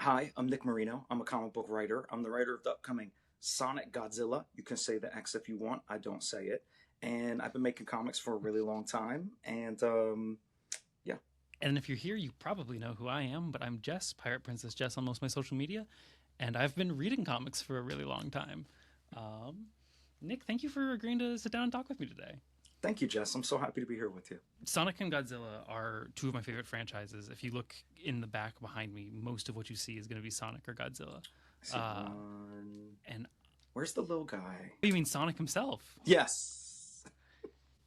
Hi, I'm Nick Marino. I'm a comic book writer. I'm the writer of the upcoming Sonic Godzilla. You can say the X if you want. I don't say it. And I've been making comics for a really long time. And yeah, And if you're here, you probably know who I am, but I'm Jess, Pirate Princess Jess on most of my social media, and I've been reading comics for a really long time. Um, Nick, thank you for agreeing to sit down and talk with me today. thank you, Jess. I'm so happy to be here with you. Sonic and Godzilla are two of my favorite franchises. If you look in the back behind me, most of what you see is going to be Sonic or Godzilla. I see Uh, one. and Where's the little guy? you mean Sonic himself? Yes.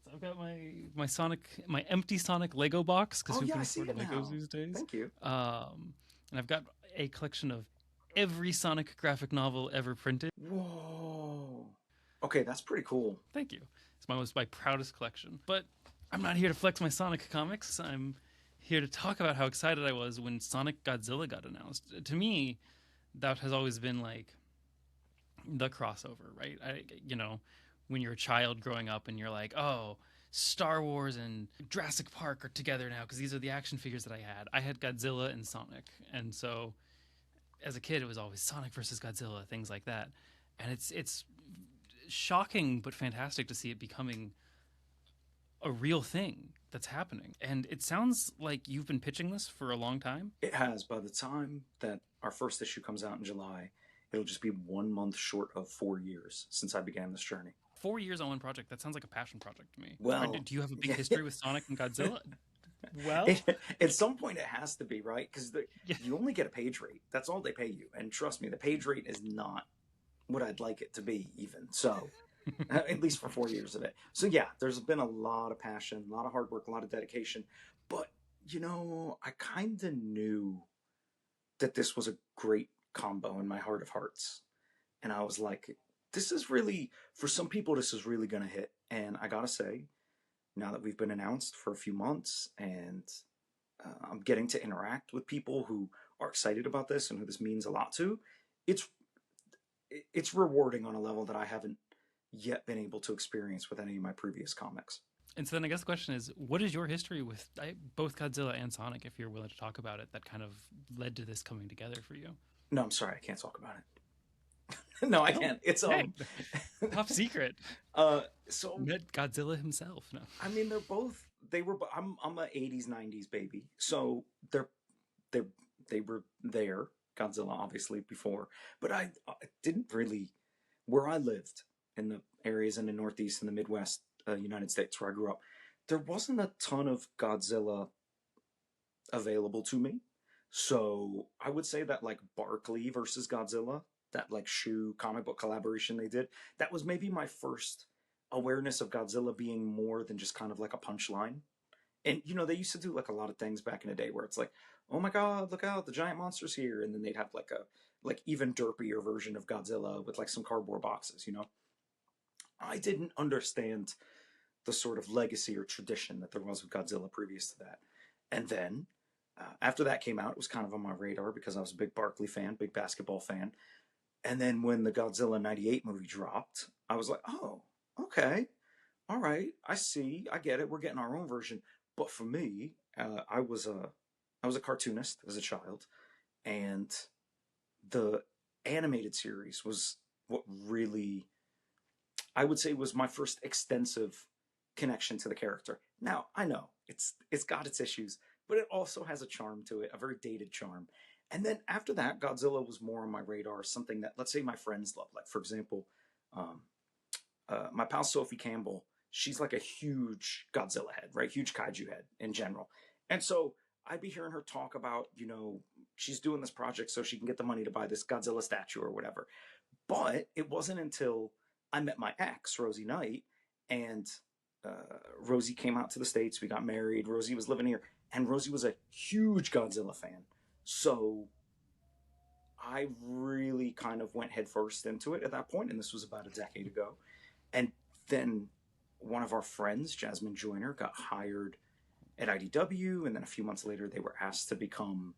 So I've got my Sonic, my empty Sonic Lego box because Oh, who yeah, can I see afford it Legos now. these days? Thank you. And I've got a collection of every Sonic graphic novel ever printed. Whoa. Okay, that's pretty cool. Thank you. It's my proudest collection. But I'm not here to flex my Sonic comics. I'm here to talk about how excited I was when Sonic Godzilla got announced. To me, that has always been like the crossover, right? When you're a child growing up and you're like, oh, Star Wars and Jurassic Park are together now because these are the action figures that I had. I had Godzilla and Sonic, and so as a kid, it was always Sonic versus Godzilla, things like that. And it's shocking but fantastic to see it becoming a real thing that's happening. And it sounds like you've been pitching this for a long time. It has. By the time that our first issue comes out in July, it'll just be 1 month short of 4 years since I began this journey. 4 years on one project. That sounds like a passion project to me. Well, Do you have a big history with Sonic and Godzilla? Well, at some point it has to be, right? Because yeah. you only get a page rate. That's all they pay you. And trust me, the page rate is not what I'd like it to be, even. So, at least for 4 years of it. So, yeah, there's been a lot of passion, a lot of hard work, a lot of dedication. But, I kind of knew that this was a great combo in my heart of hearts. And I was like, this is really, for some people, this is really going to hit. And I got to say, now that we've been announced for a few months and I'm getting to interact with people who are excited about this and who this means a lot to, it's it's rewarding on a level that I haven't yet been able to experience with any of my previous comics. And so then I guess the question is, what is your history with both Godzilla and Sonic, if you're willing to talk about it, that kind of led to this coming together for you? No, I'm sorry, I can't talk about it. No, I No. can't. It's Hey, top secret. so Met Godzilla himself. No. I mean they're both they were I'm a 80s 90s baby. So they they were there, Godzilla obviously before, but I didn't really where I lived in the areas in the Northeast and the Midwest United States where I grew up, there wasn't a ton of Godzilla available to me. So I would say that like Barkley versus Godzilla, that like shoe comic book collaboration they did, that was maybe my first awareness of Godzilla being more than just kind of like a punchline. And they used to do like a lot of things back in the day where it's like, oh my god, look out, the giant monster's here, and then they'd have like a like even derpier version of Godzilla with like some cardboard boxes. I didn't understand the sort of legacy or tradition that there was with Godzilla previous to that. And then after that came out, it was kind of on my radar because I was a big Barkley fan, big basketball fan. And then when the Godzilla '98 movie dropped, I was like, oh, okay, all right, I see, I get it. We're getting our own version. But for me, I was a cartoonist as a child, and the animated series was what really I would say was my first extensive connection to the character. Now I know it's got its issues, but it also has a charm to it, a very dated charm. And then after that, Godzilla was more on my radar, something that let's say my friends love. Like for example, um, my pal Sophie Campbell, she's like a huge Godzilla head, right? Huge kaiju head in general. And so I'd be hearing her talk about, she's doing this project so she can get the money to buy this Godzilla statue or whatever. But it wasn't until I met my ex, Rosie Knight, and Rosie came out to the States. We got married. Rosie was living here, and Rosie was a huge Godzilla fan. So I really kind of went headfirst into it at that point, and this was about a decade ago. And then one of our friends, Jasmine Joyner, got hired at IDW, and then a few months later, they were asked to become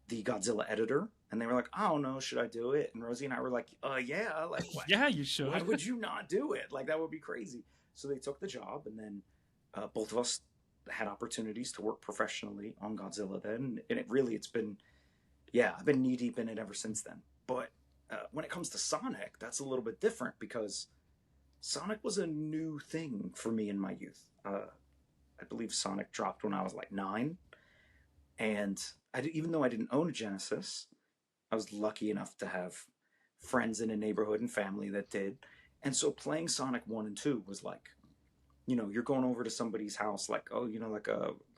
the Godzilla editor, and they were like, "I don't know, should I do it?" And Rosie and I were like, yeah, like what? Yeah, you Why should. would you not do it? Like that would be crazy." So they took the job, and then both of us had opportunities to work professionally on Godzilla. Then, and it's been Yeah, I've been knee deep in it ever since then. But when it comes to Sonic, that's a little bit different because Sonic was a new thing for me in my youth. I believe Sonic dropped when I was like 9, and even though I didn't own a Genesis, I was lucky enough to have friends in a neighborhood and family that did. And so playing Sonic 1 and 2 was like, you're going over to somebody's house, like, oh, like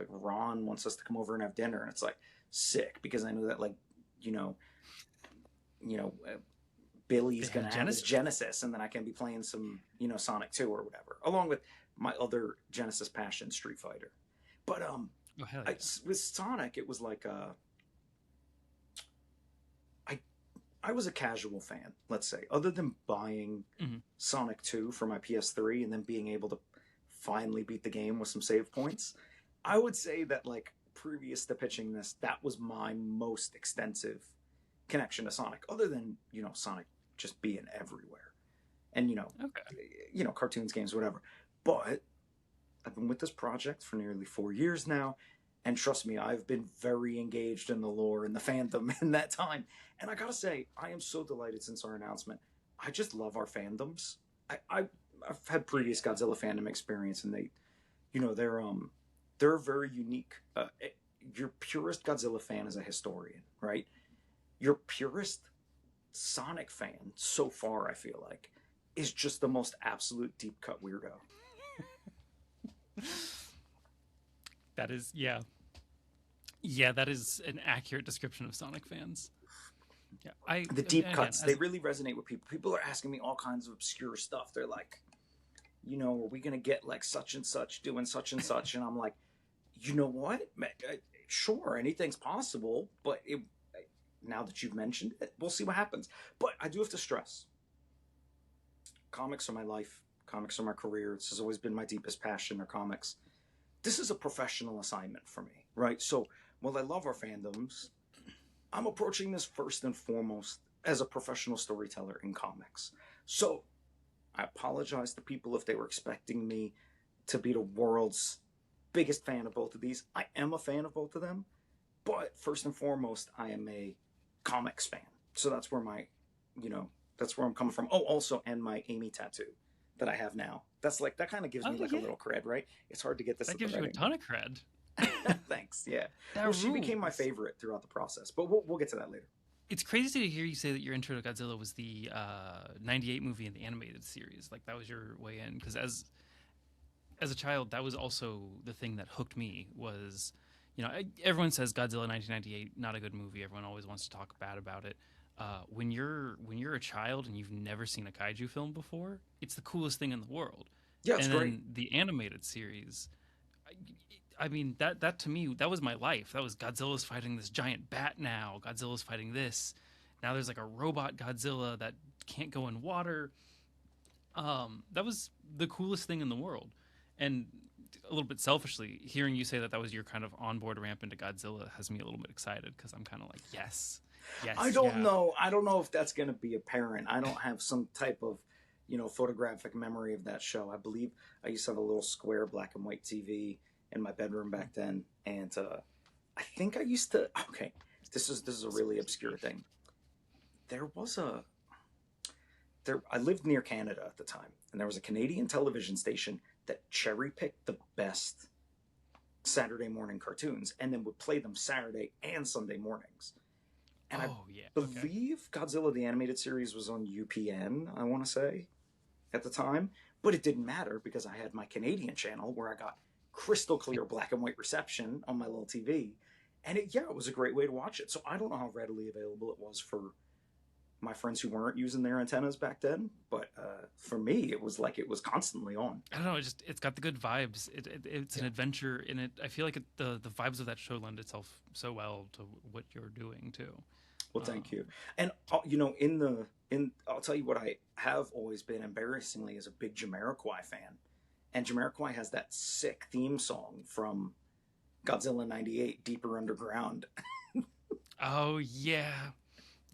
Ron wants us to come over and have dinner. And it's like sick because I know that, like, you know, you know, uh, Billy's going to have his Genesis, and then I can be playing some, Sonic 2 or whatever, along with my other Genesis passion, Street Fighter. But Oh, hell yeah. with Sonic, it was like, I I was a casual fan, let's say, other than buying Sonic 2 for my PS3 and then being able to finally beat the game with some save points. I would say that, like, previous to pitching this, that was my most extensive connection to Sonic, other than, Sonic just being everywhere. And, Okay. Cartoons, games, whatever. But I've been with this project for nearly 4 years now, and trust me, I've been very engaged in the lore and the fandom in that time. And I gotta say, I am so delighted since our announcement. I just love our fandoms. I've had previous Godzilla fandom experience, and they're very unique. Your purest Godzilla fan is a historian, right? Your purest Sonic fan, so far, I feel like, is just the most absolute deep cut weirdo. That is, yeah. Yeah, that is an accurate description of Sonic fans. Yeah, the deep cuts, they really resonate with people. People are asking me all kinds of obscure stuff. They're like, are we going to get like such and such doing such and such? And I'm like, you know what? Sure, anything's possible, but now that you've mentioned it, we'll see what happens. But I do have to stress, comics are my life. Comics are my career. This has always been my deepest passion, are comics. This is a professional assignment for me, right? So while I love our fandoms, I'm approaching this first and foremost as a professional storyteller in comics. So I apologize to people if they were expecting me to be the world's biggest fan of both of these. I am a fan of both of them, but first and foremost, I am a comics fan. So that's where that's where I'm coming from. Oh, also, and my Amy tattoo that I have now. That's like, that kind of gives me like a little cred, right? It's hard to get this. That gives you a ton of cred. Thanks. Yeah. Well, she became my favorite throughout the process, but we'll get to that later. It's crazy to hear you say that your intro to Godzilla was the '98 movie and the animated series. Like, that was your way in, because as a child, that was also the thing that hooked me. Was, everyone says Godzilla 1998 not a good movie. Everyone always wants to talk bad about it. When you're a child and you've never seen a kaiju film before, it's the coolest thing in the world. Yeah, it's great. And then the animated series, I mean, that to me, that was my life. That was Godzilla's fighting this giant bat now. Godzilla's fighting this. Now there's like a robot Godzilla that can't go in water. That was the coolest thing in the world. And a little bit selfishly, hearing you say that was your kind of onboard ramp into Godzilla has me a little bit excited, because I'm kind of like, yes. I don't know. I don't know if that's going to be apparent. I don't have some type of, photographic memory of that show. I believe I used to have a little square black and white TV in my bedroom back then, and I think I used to. Okay, this is a really obscure thing. I lived near Canada at the time, and there was a Canadian television station that cherry picked the best Saturday morning cartoons, and then would play them Saturday and Sunday mornings. And I believe Godzilla the Animated Series was on UPN, I want to say, at the time. But it didn't matter, because I had my Canadian channel where I got crystal clear black and white reception on my little TV. And it was a great way to watch it. So I don't know how readily available it was for my friends who weren't using their antennas back then. But for me, it was like it was constantly on. I don't know. It's got the good vibes. It's an adventure in it. I feel like the vibes of that show lend itself so well to what you're doing too. Well, thank you. And I'll tell you what, I have always been, embarrassingly, as a big Jamiroquai fan. And Jamiroquai has that sick theme song from Godzilla '98, Deeper Underground. Oh yeah,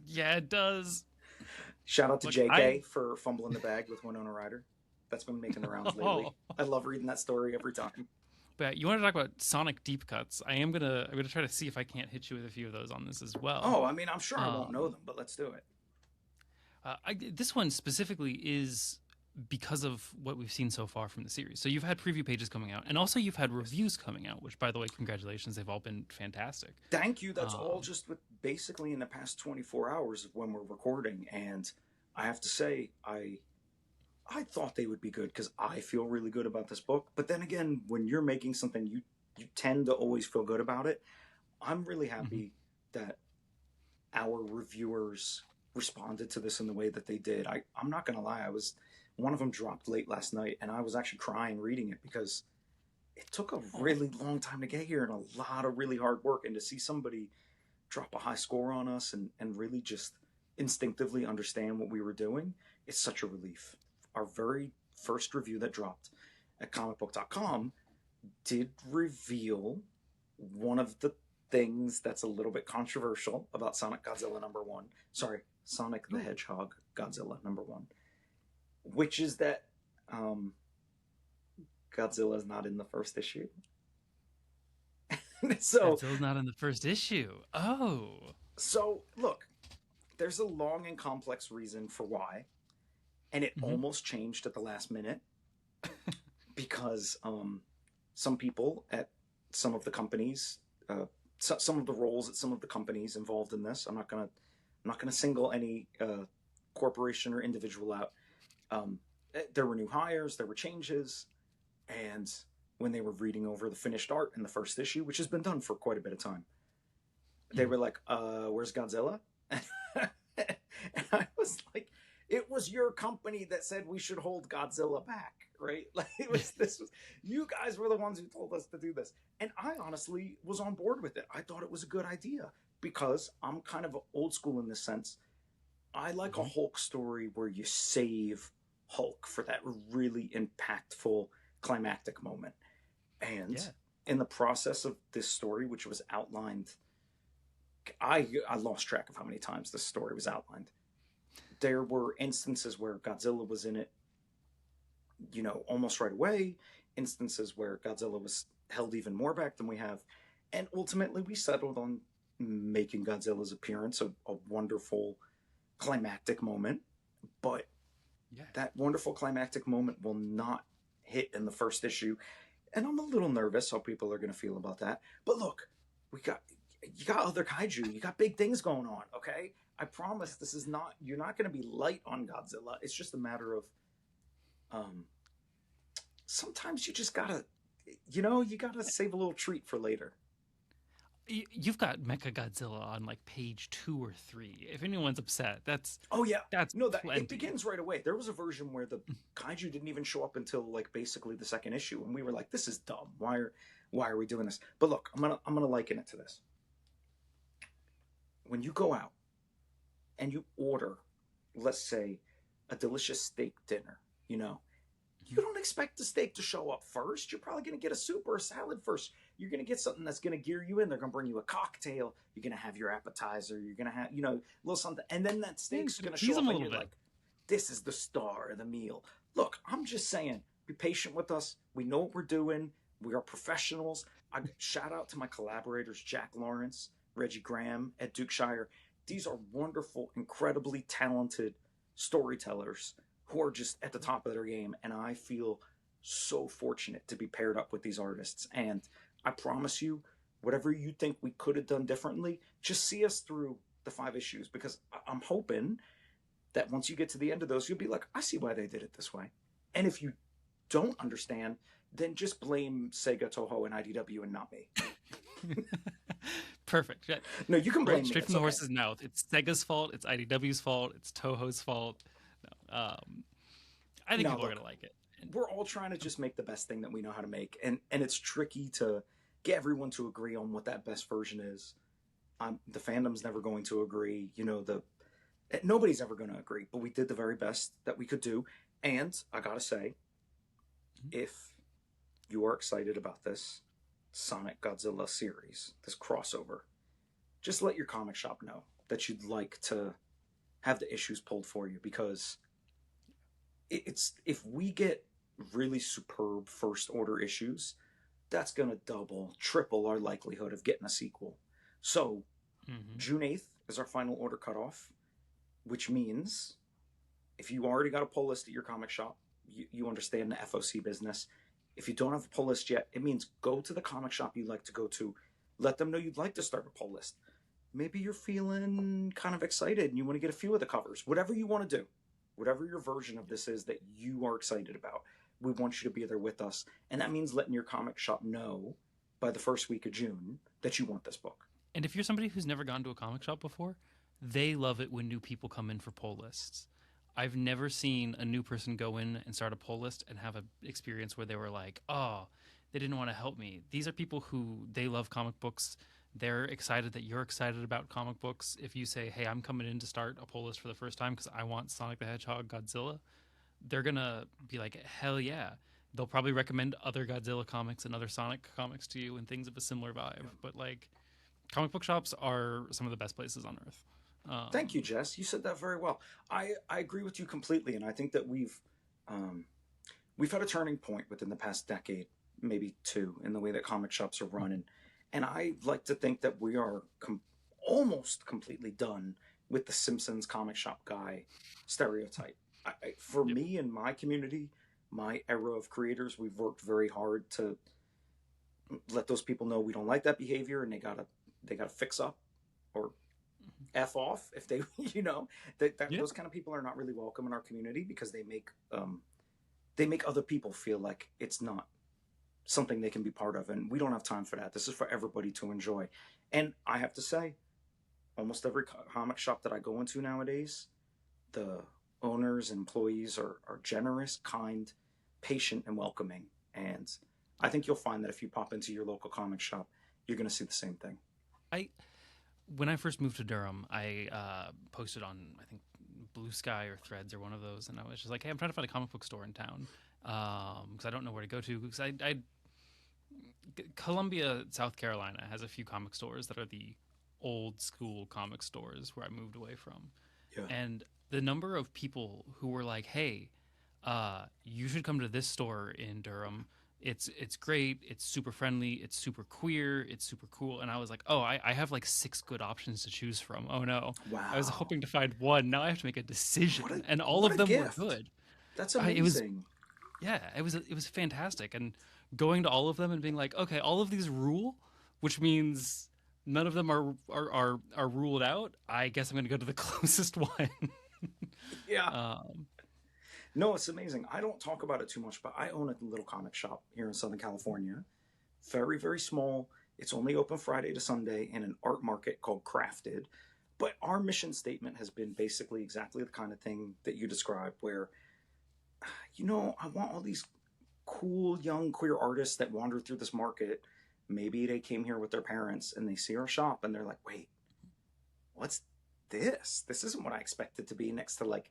it does. Shout out to JK for fumbling the bag with Winona Ryder. That's been making the rounds lately. I love reading that story every time. But you want to talk about Sonic deep cuts? I'm gonna try to see if I can't hit you with a few of those on this as well. Oh, I mean, I'm sure I won't know Um, them, but let's do it. this one specifically is because of what we've seen so far from the series. So you've had preview pages coming out, and also you've had Yes. reviews coming out. Which, by the way, congratulations! They've all been fantastic. Thank you. That's all Um, just with basically in the past 24 hours of when we're recording. And I have to say, I thought they would be good because I feel really good about this book. But then again, when you're making something, you tend to always feel good about it. I'm really mhm. happy that our reviewers responded to this in the way that they did. I'm not gonna lie, I was one of them dropped late last night, and I was actually crying reading it because it took a Oh, really long time to get here and a lot of really hard work, and to see somebody drop a high score on us and really just instinctively understand what we were doing, it's such a relief. Our very first review that dropped at comicbook.com did reveal one of the things that's a little bit controversial about Sonic Godzilla number one. Sorry, Sonic the ooh, Hedgehog Godzilla number one, which is that um, Godzilla is not in the first issue. so, Godzilla's not in the first issue. Oh, so look, there's a long and complex reason for why, and it hmm almost changed at the last minute because some people at some of the companies, some of the roles at some of the companies involved in this. I'm not gonna single any corporation or individual out. Um, there were new hires, there were changes, and when they were reading over the finished art in the first issue, which has been done for quite a bit of time, they hmm were like, "Where's Godzilla?" And I was like, "It was your company that said we should hold Godzilla back, right? Like this was you guys were the ones who told us to do this." And I honestly was on board with it. I thought it was a good idea because I'm kind of old school in this sense. I like a hmm Hulk story where you save Hulk for that really impactful climactic moment. And yeah, in the process of this story, which was outlined, I lost track of how many times this story was outlined. There were instances where Godzilla was in it, almost right away, instances where Godzilla was held even more back than we have. And ultimately, we settled on making Godzilla's appearance a wonderful climactic moment. But yeah. that wonderful climactic moment will not hit in the first issue. And I'm a little nervous how people are going to feel about that. But look, we got you got other kaiju, you got big things going on. Okay, I promise this is not you're not going to be light on Godzilla. It's just a matter of um, sometimes you just gotta you gotta save a little treat for later. You've got Mecha Godzilla on like page 2 or 3. If anyone's upset, Oh yeah, that's no, that it plenty. begins right away. There was a version where the kaiju didn't even show up until like basically the second issue, and we were like, "This is dumb. Why are we doing this?" But look, I'm gonna liken it to this. When you go out and you order, let's say, a delicious steak dinner, you don't expect the steak to show up first. You're probably going to get a soup or a salad first. You're going to get something that's going to gear you in. They're going to bring you a cocktail. You're going to have your appetizer. You're going to have, a little something. And then that Yeah, steak's going to tease show them up a and little you're bit. like, this is the star of the meal. Look, I'm just saying, be patient with us. We know what we're doing. We are professionals. Shout out to my collaborators, Jack Lawrence, Reggie Graham, Ed Dukeshire. These are wonderful, incredibly talented storytellers who are just at the top of their game. And I feel so fortunate to be paired up with these artists. And I promise you, whatever you think we could have done differently, just see us through the 5 issues because I'm hoping that once you get to the end of those, you'll be like, I see why they did it this way. And if you don't understand, then just blame Sega, Toho, and IDW and not me. Perfect. Yeah. No, you can Right, blame me. straight It's from the okay. horse's mouth. It's Sega's fault. It's IDW's fault. It's Toho's fault. No, I think No, people are look, gonna like it. And we're all trying to just make the best thing that we know how to make. And it's tricky to get everyone to agree on what that best version is. The fandom's never going to agree. Nobody's ever going to agree, but we did the very best that we could do. And I gotta say, if you are excited about this Sonic Godzilla series, this crossover, just let your comic shop know that you'd like to have the issues pulled for you because it's if we get really superb first order issues, that's going to double, triple our likelihood of getting a sequel. So Hmm. June 8th is our final order cutoff, which means if you already got a pull list at your comic shop, you understand the FOC business. If you don't have a pull list yet, it means go to the comic shop you like to go to. Let them know you'd like to start a pull list. Maybe you're feeling kind of excited and you want to get a few of the covers. Whatever you want to do, whatever your version of this is that you are excited about, we want you to be there with us. And that means letting your comic shop know by the first week of June that you want this book. And if you're somebody who's never gone to a comic shop before, they love it when new people come in for poll lists. I've never seen a new person go in and start a poll list and have an experience where they were like, oh, they didn't want to help me. These are people who they love comic books. They're excited that you're excited about comic books. If you say, hey, I'm coming in to start a poll list for the first time because I want Sonic the Hedgehog Godzilla, they're going to be like, hell yeah. They'll probably recommend other Godzilla comics and other Sonic comics to you and things of a similar vibe. But like, comic book shops are some of the best places on earth. Thank you, Jess. You said that very well. I agree with you completely, and I think that um, we've had a turning point within the past decade, maybe two, in the way that comic shops are run, and I like to think that we are almost completely done with the Simpsons comic shop guy stereotype. For Yep. me and my community, my era of creators, we've worked very hard to let those people know we don't like that behavior, and they gotta fix up or f off if they that Yeah. those kind of people are not really welcome in our community because they make other people feel like it's not something they can be part of, and we don't have time for that. This is for everybody to enjoy. And I have to say, almost every comic shop that I go into nowadays, the owners and employees are generous, kind, patient, and welcoming. And I think you'll find that if you pop into your local comic shop, you're going to see the same thing. I When I first moved to Durham, I posted on, I think, Blue Sky or Threads or one of those, and I was just like, hey, I'm trying to find a comic book store in town because I don't know where to go to. Because Columbia, South Carolina has a few comic stores that are the old school comic stores where I moved away from. Yeah. And the number of people who were like, hey, you should come to this store in Durham. It's great. It's super friendly. It's super queer. It's super cool. And I was like, oh, I have like six good options to choose from. Oh no, I was Wow. hoping to find one. Now I have to make a decision, What a and all what of a them were gift. good. That's It was amazing. Yeah, it was fantastic. And going to all of them and being like, okay, all of these rule, which means none of them are ruled out. I guess I'm going to go to the closest one. Yeah. um, No, it's amazing. I don't talk about it too much, but I own a little comic shop here in Southern California. Very, very small. It's only open Friday to Sunday in an art market called Crafted. But our mission statement has been basically exactly the kind of thing that you described, where, I want all these cool young queer artists that wander through this market. Maybe they came here with their parents and they see our shop and they're like, wait, what's this? This isn't what I expected to be next to, like,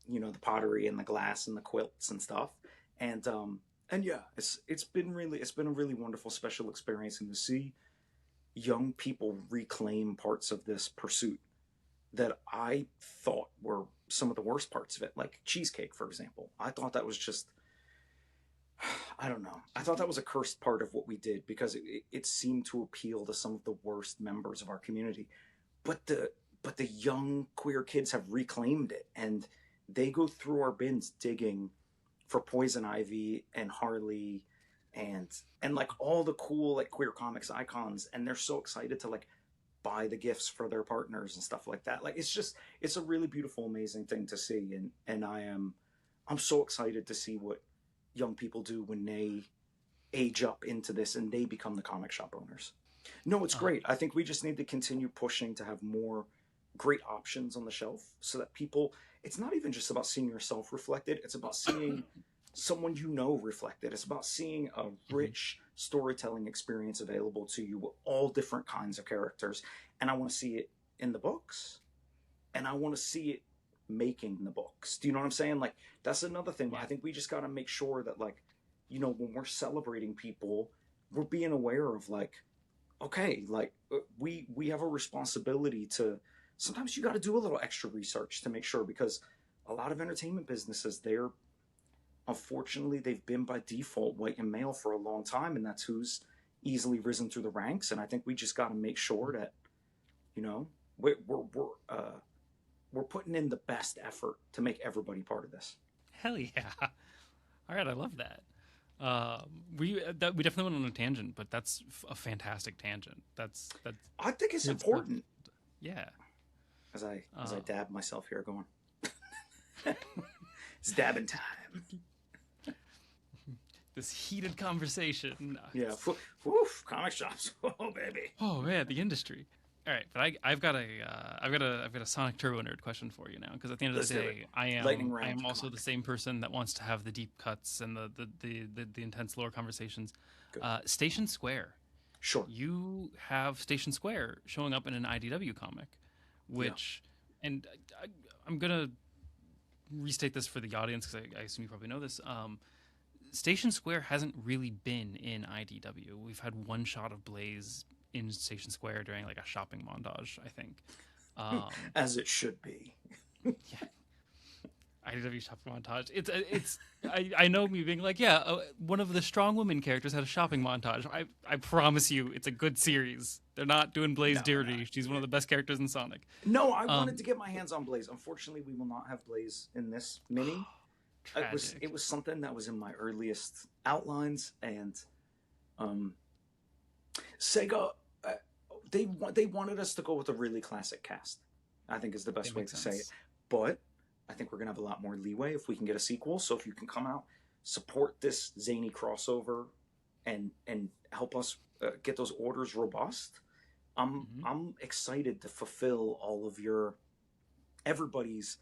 the pottery and the glass and the quilts and stuff. And yeah, it's been a really wonderful special experience, and to see young people reclaim parts of this pursuit that I thought were some of the worst parts of it, like cheesecake, for example. I thought that was just, I don't know. I thought that was a cursed part of what we did because it seemed to appeal to some of the worst members of our community. But the young queer kids have reclaimed it, and they go through our bins digging for Poison Ivy and Harley and like all the cool like queer comics icons, and they're so excited to like buy the gifts for their partners and stuff like that. Like it's a really beautiful, amazing thing to see, and I'm so excited to see what young people do when they age up into this and they become the comic shop owners. No, it's uh, great. I think we just need to continue pushing to have more great options on the shelf so that people, it's not even just about seeing yourself reflected, it's about seeing someone reflected. It's about seeing a mhm. rich storytelling experience available to you with all different kinds of characters. And I want to see it in the books, and I want to see it making the books. Do you know what I'm saying? Like, that's another thing. I Yeah. think we just got to make sure that, like, when we're celebrating people, we're being aware of, like, okay, like, we have a responsibility to, sometimes you got to do a little extra research to make sure, because a lot of entertainment businesses, unfortunately, they've been by default white and male for a long time, and that's who's easily risen through the ranks. And I think we just got to make sure that, you know, we're putting in the best effort to make everybody part of this. Hell yeah! All right, I love that. We definitely went on a tangent, but that's a fantastic tangent. That's I think it's good stuff. important. Yeah. As I dab myself here, going, it's dabbing time. This heated conversation. Yeah, woof, comic shops. Oh baby. Oh man, the industry. All right, but I've got a Sonic Turbo Nerd question for you now, because at the end of the day, I am also the same person that wants to have the deep cuts and the intense lore conversations. Station Square. Sure. You have Station Square showing up in an IDW comic, which, and I'm gonna restate this for the audience because I assume you probably know this. Station Square hasn't really been in IDW. We've had one shot of Blaze in Station Square during like a shopping montage, I think. As it should be. Yeah. IDW shopping montage. I know me being like, yeah, one of the strong women characters had a shopping montage. I promise you, it's a good series. They're not doing Blaze dirty. She's one of the best characters in Sonic. No, I wanted to get my hands on Blaze. Unfortunately, we will not have Blaze in this mini. It was something that was in my earliest outlines, and Sega, they wanted us to go with a really classic cast, I think is the best way to say it. But I think we're going to have a lot more leeway if we can get a sequel. So if you can come out, support this zany crossover, and help us get those orders robust, I'm excited to fulfill all of everybody's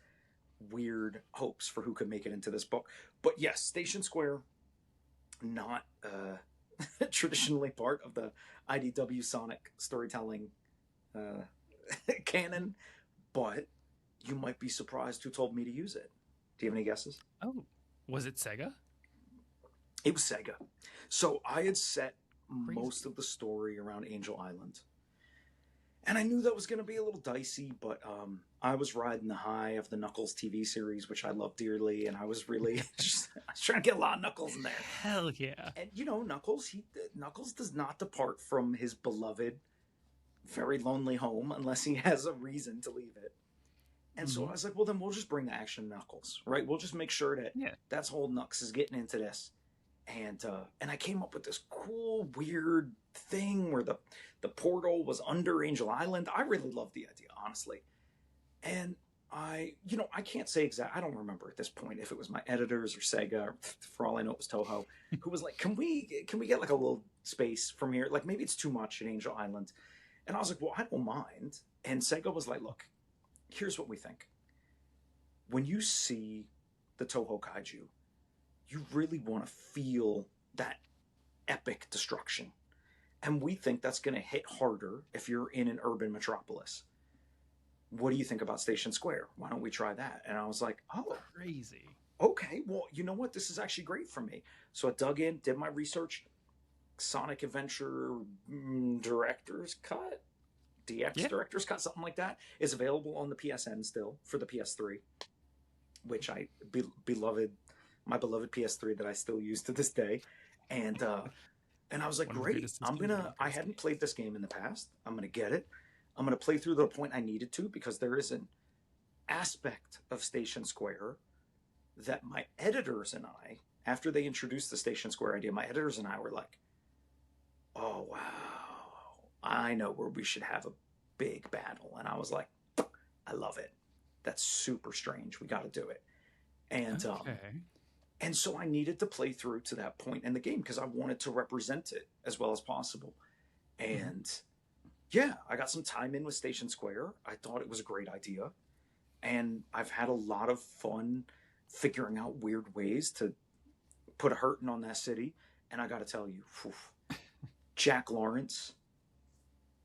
weird hopes for who could make it into this book. But yes, Station Square, not traditionally part of the IDW Sonic storytelling canon, but you might be surprised who told me to use it. Do you have any guesses? Oh, was it Sega? It was Sega. So I had set most of the story around Angel Island. And I knew that was going to be a little dicey, but I was riding the high of the Knuckles TV series, which I love dearly, and I was really I was trying to get a lot of Knuckles in there. Hell yeah! And you know, Knuckles does not depart from his beloved, very lonely home unless he has a reason to leave it. And so I was like, well, then we'll just bring the action Knuckles, right? We'll just make sure that that's whole Knucks is getting into this. And I came up with this cool, weird thing where the portal was under Angel Island. I really loved the idea, honestly. And I can't say exactly. I don't remember at this point if it was my editors or Sega, or for all I know it was Toho, who was like, can we get like a little space from here? Like maybe it's too much in Angel Island. And I was like, well, I don't mind. And Sega was like, look, here's what we think. When you see the Toho Kaiju, you really want to feel that epic destruction. And we think that's going to hit harder if you're in an urban metropolis. What do you think about Station Square? Why don't we try that? And I was like, oh, crazy. Okay, well, you know what? This is actually great for me. So I dug in, did my research. Sonic Adventure Director's Cut? Director's Cut, something like that, is available on the PSN still for the PS3, which my beloved PS3 that I still use to this day. And I was like, great, I hadn't played this game in the past. I'm going to get it. I'm going to play through the point I needed to, because there is an aspect of Station Square that my editors and I, after they introduced the Station Square idea, my editors and I were like, oh, wow, I know where we should have a big battle. And I was like, I love it. That's super strange. We got to do it. And and so I needed to play through to that point in the game because I wanted to represent it as well as possible. And yeah, I got some time in with Station Square. I thought it was a great idea. And I've had a lot of fun figuring out weird ways to put a hurting on that city. And I got to tell you, Jack Lawrence,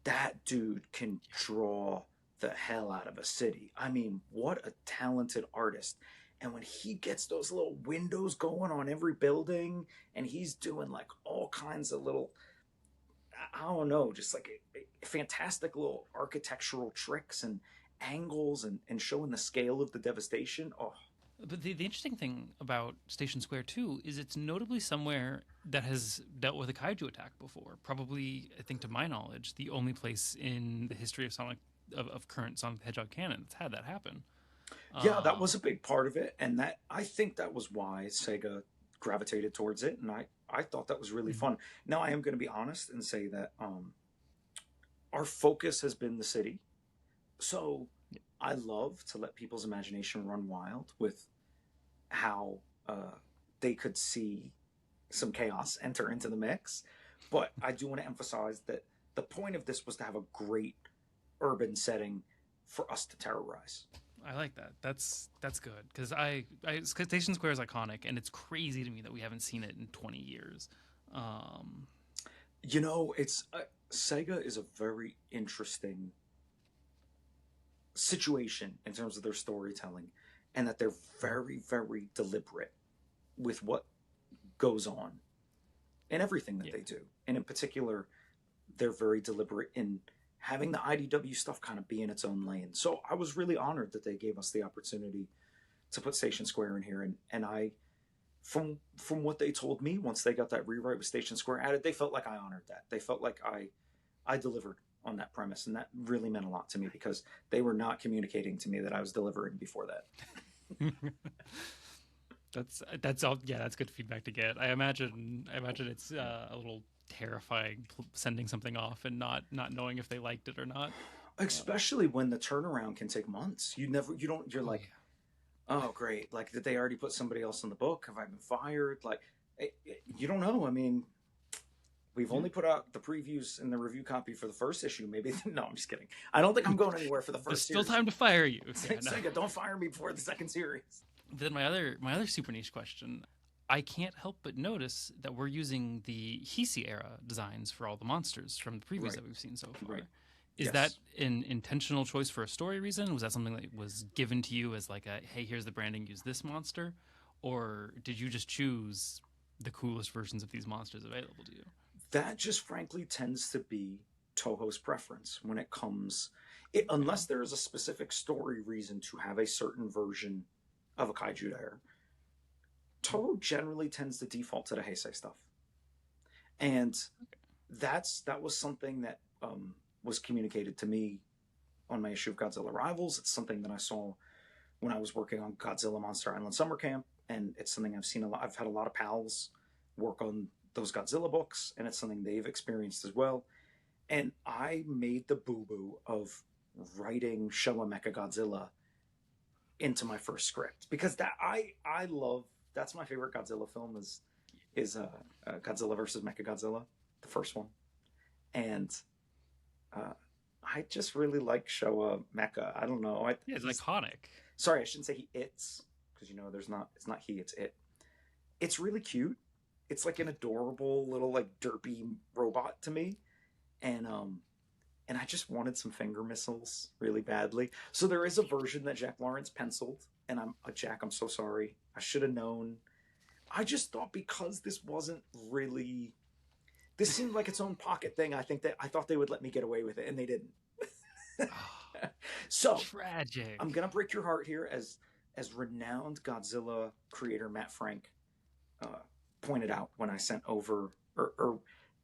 that dude can draw the hell out of a city. I mean, what a talented artist. And when he gets those little windows going on every building, and he's doing like all kinds of little, I don't know, just like a fantastic little architectural tricks and angles and showing the scale of the devastation. Oh, But the interesting thing about Station Square 2 is it's notably somewhere that has dealt with a kaiju attack before. Probably, I think to my knowledge, the only place in the history of of current Sonic the Hedgehog canon that's had that happen. Yeah, that was Um, a big part of it, and that I think that was why Sega gravitated towards it, and I thought that was really mhm. fun. Now I am going to be honest and say that our focus has been the city, so I love to let people's imagination run wild with how they could see some chaos enter into the mix. But I do want to emphasize that the point of this was to have a great urban setting for us to terrorize. I like that. That's good because cause Station Square is iconic, and it's crazy to me that we haven't seen it in 20 years. Um, You know, it's Sega is a very interesting situation in terms of their storytelling, and that they're very, very deliberate with what goes on in everything that yeah, they do. And in particular, they're very deliberate in having the IDW stuff kind of be in its own lane. So I was really honored that they gave us the opportunity to put Station Square in here, and I from what they told me once they got that rewrite with Station Square added, they felt like I honored that. They felt like I delivered on that premise, and that really meant a lot to me because they were not communicating to me that I was delivering before that. that's all. Yeah, that's good feedback to get. I imagine it's a little terrifying sending something off and not knowing if they liked it or not. Uh, Especially when the turnaround can take months. You don't, you're oh like, yeah, oh great, like did they already put somebody else in the book? Have I been fired? Like, you don't know. I mean, we've yeah. only put out the previews and the review copy for the first issue. Maybe no, I'm just kidding. I don't think I'm going anywhere for the There's first still series. time to fire you. Yeah, no. Sega, don't fire me before the second series. Then my other super niche question. I can't help but notice that we're using the Heisei era designs for all the monsters from the previews Right, that we've seen so right. far. Is that Yes. an intentional choice for a story reason? Was that something that was given to you as like a hey, here's the branding, use this monster? Or did you just choose the coolest versions of these monsters available to you? That just frankly tends to be Toho's preference when it comes, Okay. unless there is a specific story reason to have a certain version of a kaiju there. Toho generally tends to default to the Heisei stuff, and that was something that was communicated to me on my issue of Godzilla Rivals. It's something that I saw when I was working on Godzilla Monster Island Summer Camp, and it's something I've seen a lot. I've had a lot of pals work on those Godzilla books, and it's something they've experienced as well. And I made the boo boo of writing Showa Mecha Godzilla into my first script because I love, that's my favorite Godzilla film is Godzilla versus Mecha Godzilla, the first one, and uh, I just really like Showa Mecha. I don't know. Yeah, it's He's iconic. sorry, I shouldn't say he it's because you know there's not it's not he it's it. It's really cute. It's like an adorable little like derpy robot to me, and and I just wanted some finger missiles really badly. So there is a version that Jack Lawrence penciled, and Jack. I'm so sorry. I should have known. I just thought because this wasn't really. This seemed like its own pocket thing. I thought they would let me get away with it, and they didn't. Oh, So I'm tragic. gonna break your heart here, as renowned Godzilla creator Matt Frank uh, pointed out when I sent over, or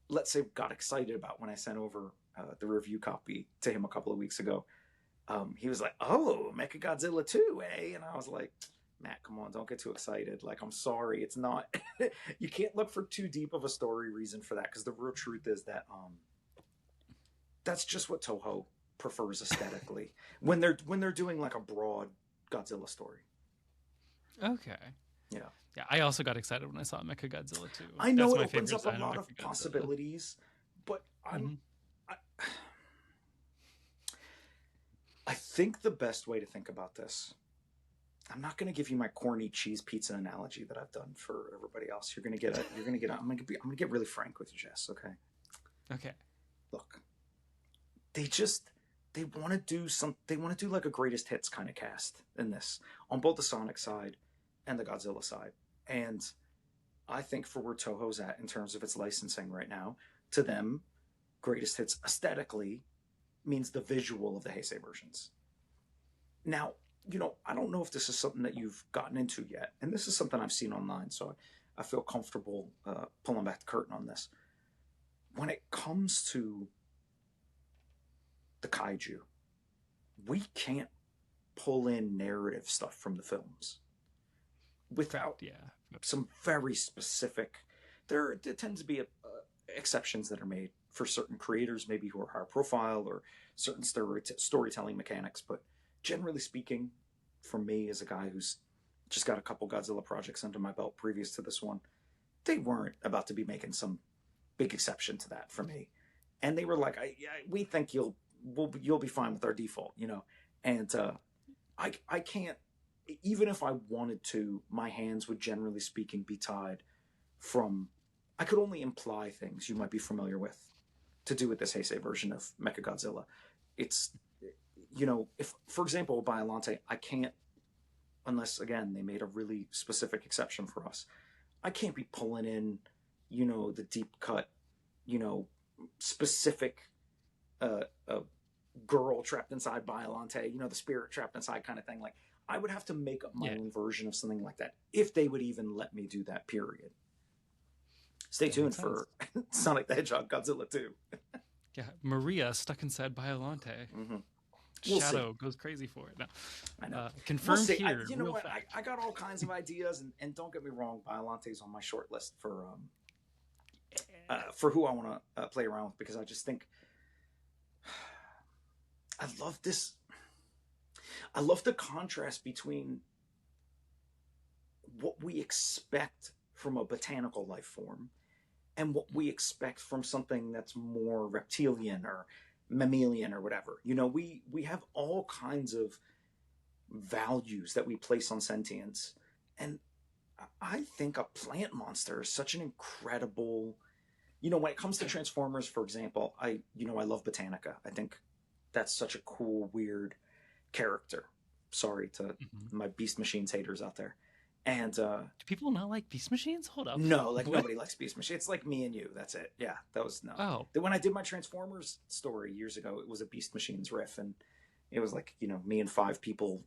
let's say got excited about when I sent over the review copy to him a couple of weeks ago. He was like, "Oh, Mecha Godzilla 2, eh?" And I was like, "Matt, come on, don't get too excited. Like, I'm sorry, it's not. You can't look for too deep of a story reason for that because the real truth is that that's just what Toho prefers aesthetically when they're doing like a broad Godzilla story. Okay. Yeah, Yeah, I also got excited when I saw Mechagodzilla too. I know That's it my opens favorite up a design of lot of Mechagodzilla. possibilities, but Mm-hmm. I, I think the best way to think about this. I'm not going to give you my corny cheese pizza analogy that I've done for everybody else. You're going to get a. You're going to get. I'm going to get really frank with you, Jess. Okay. Okay. Look, they just they want to do some. They want to do like a greatest hits kind of cast in this on both the Sonic side and the Godzilla side. And I think for where Toho's at in terms of its licensing right now, to them, greatest hits aesthetically means the visual of the Heisei versions. Now, I don't know if this is something that you've gotten into yet, and this is something I've seen online, so I feel comfortable pulling back the curtain on this. When it comes to the kaiju, we can't pull in narrative stuff from the films without Correct. Yeah. some very specific. There tends to be exceptions that are made for certain creators, maybe who are higher profile or certain storytelling mechanics. But generally speaking, for me as a guy who's just got a couple Godzilla projects under my belt previous to this one, they weren't about to be making some big exception to that for me. And they were like, "We think you'll be fine with our default," And I can't, even if I wanted to, my hands would generally speaking be tied from. I could only imply things you might be familiar with to do with this Heisei version of Mechagodzilla. It's, if, for example, Biollante, I can't, unless, again, they made a really specific exception for us, I can't be pulling in, the deep cut, specific girl trapped inside Biollante, the spirit trapped inside kind of thing. Like, I would have to make up my own version of something like that if they would even let me do that, period. Stay tuned for Sonic the Hedgehog Godzilla 2. Yeah, Maria stuck inside Biollante. Mm-hmm. Shadow goes crazy for it. No. I know. Confirmed here. You know what? I got all kinds of ideas, and don't get me wrong, Biollante's on my short list for who I want to play around with, because I just think I love this. I love the contrast between what we expect from a botanical life form and what we expect from something that's more reptilian or mammalian or whatever. We have all kinds of values that we place on sentience, and I think a plant monster is such an incredible, when it comes to Transformers, for example, I love Botanica. I think that's such a cool, weird character. Sorry to my Beast Machines haters out there. And do people not like Beast Machines? Hold up. No, nobody likes Beast Machines. It's like me and you. That's it. Yeah, that was no. Oh. When I did my Transformers story years ago, it was a Beast Machines riff, and it was like, me and 5 people,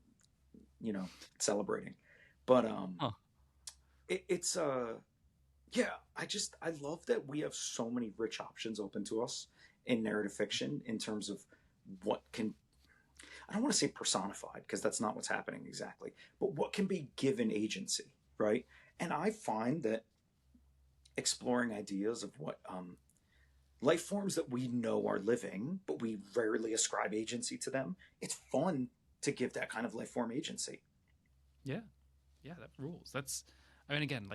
celebrating. But it's yeah, I love that we have so many rich options open to us in narrative fiction in terms of what can, I don't want to say personified, because that's not what's happening exactly, but what can be given agency, right? And I find that exploring ideas of what life forms that we know are living, but we rarely ascribe agency to them, it's fun to give that kind of life form agency. Yeah, that rules. Again,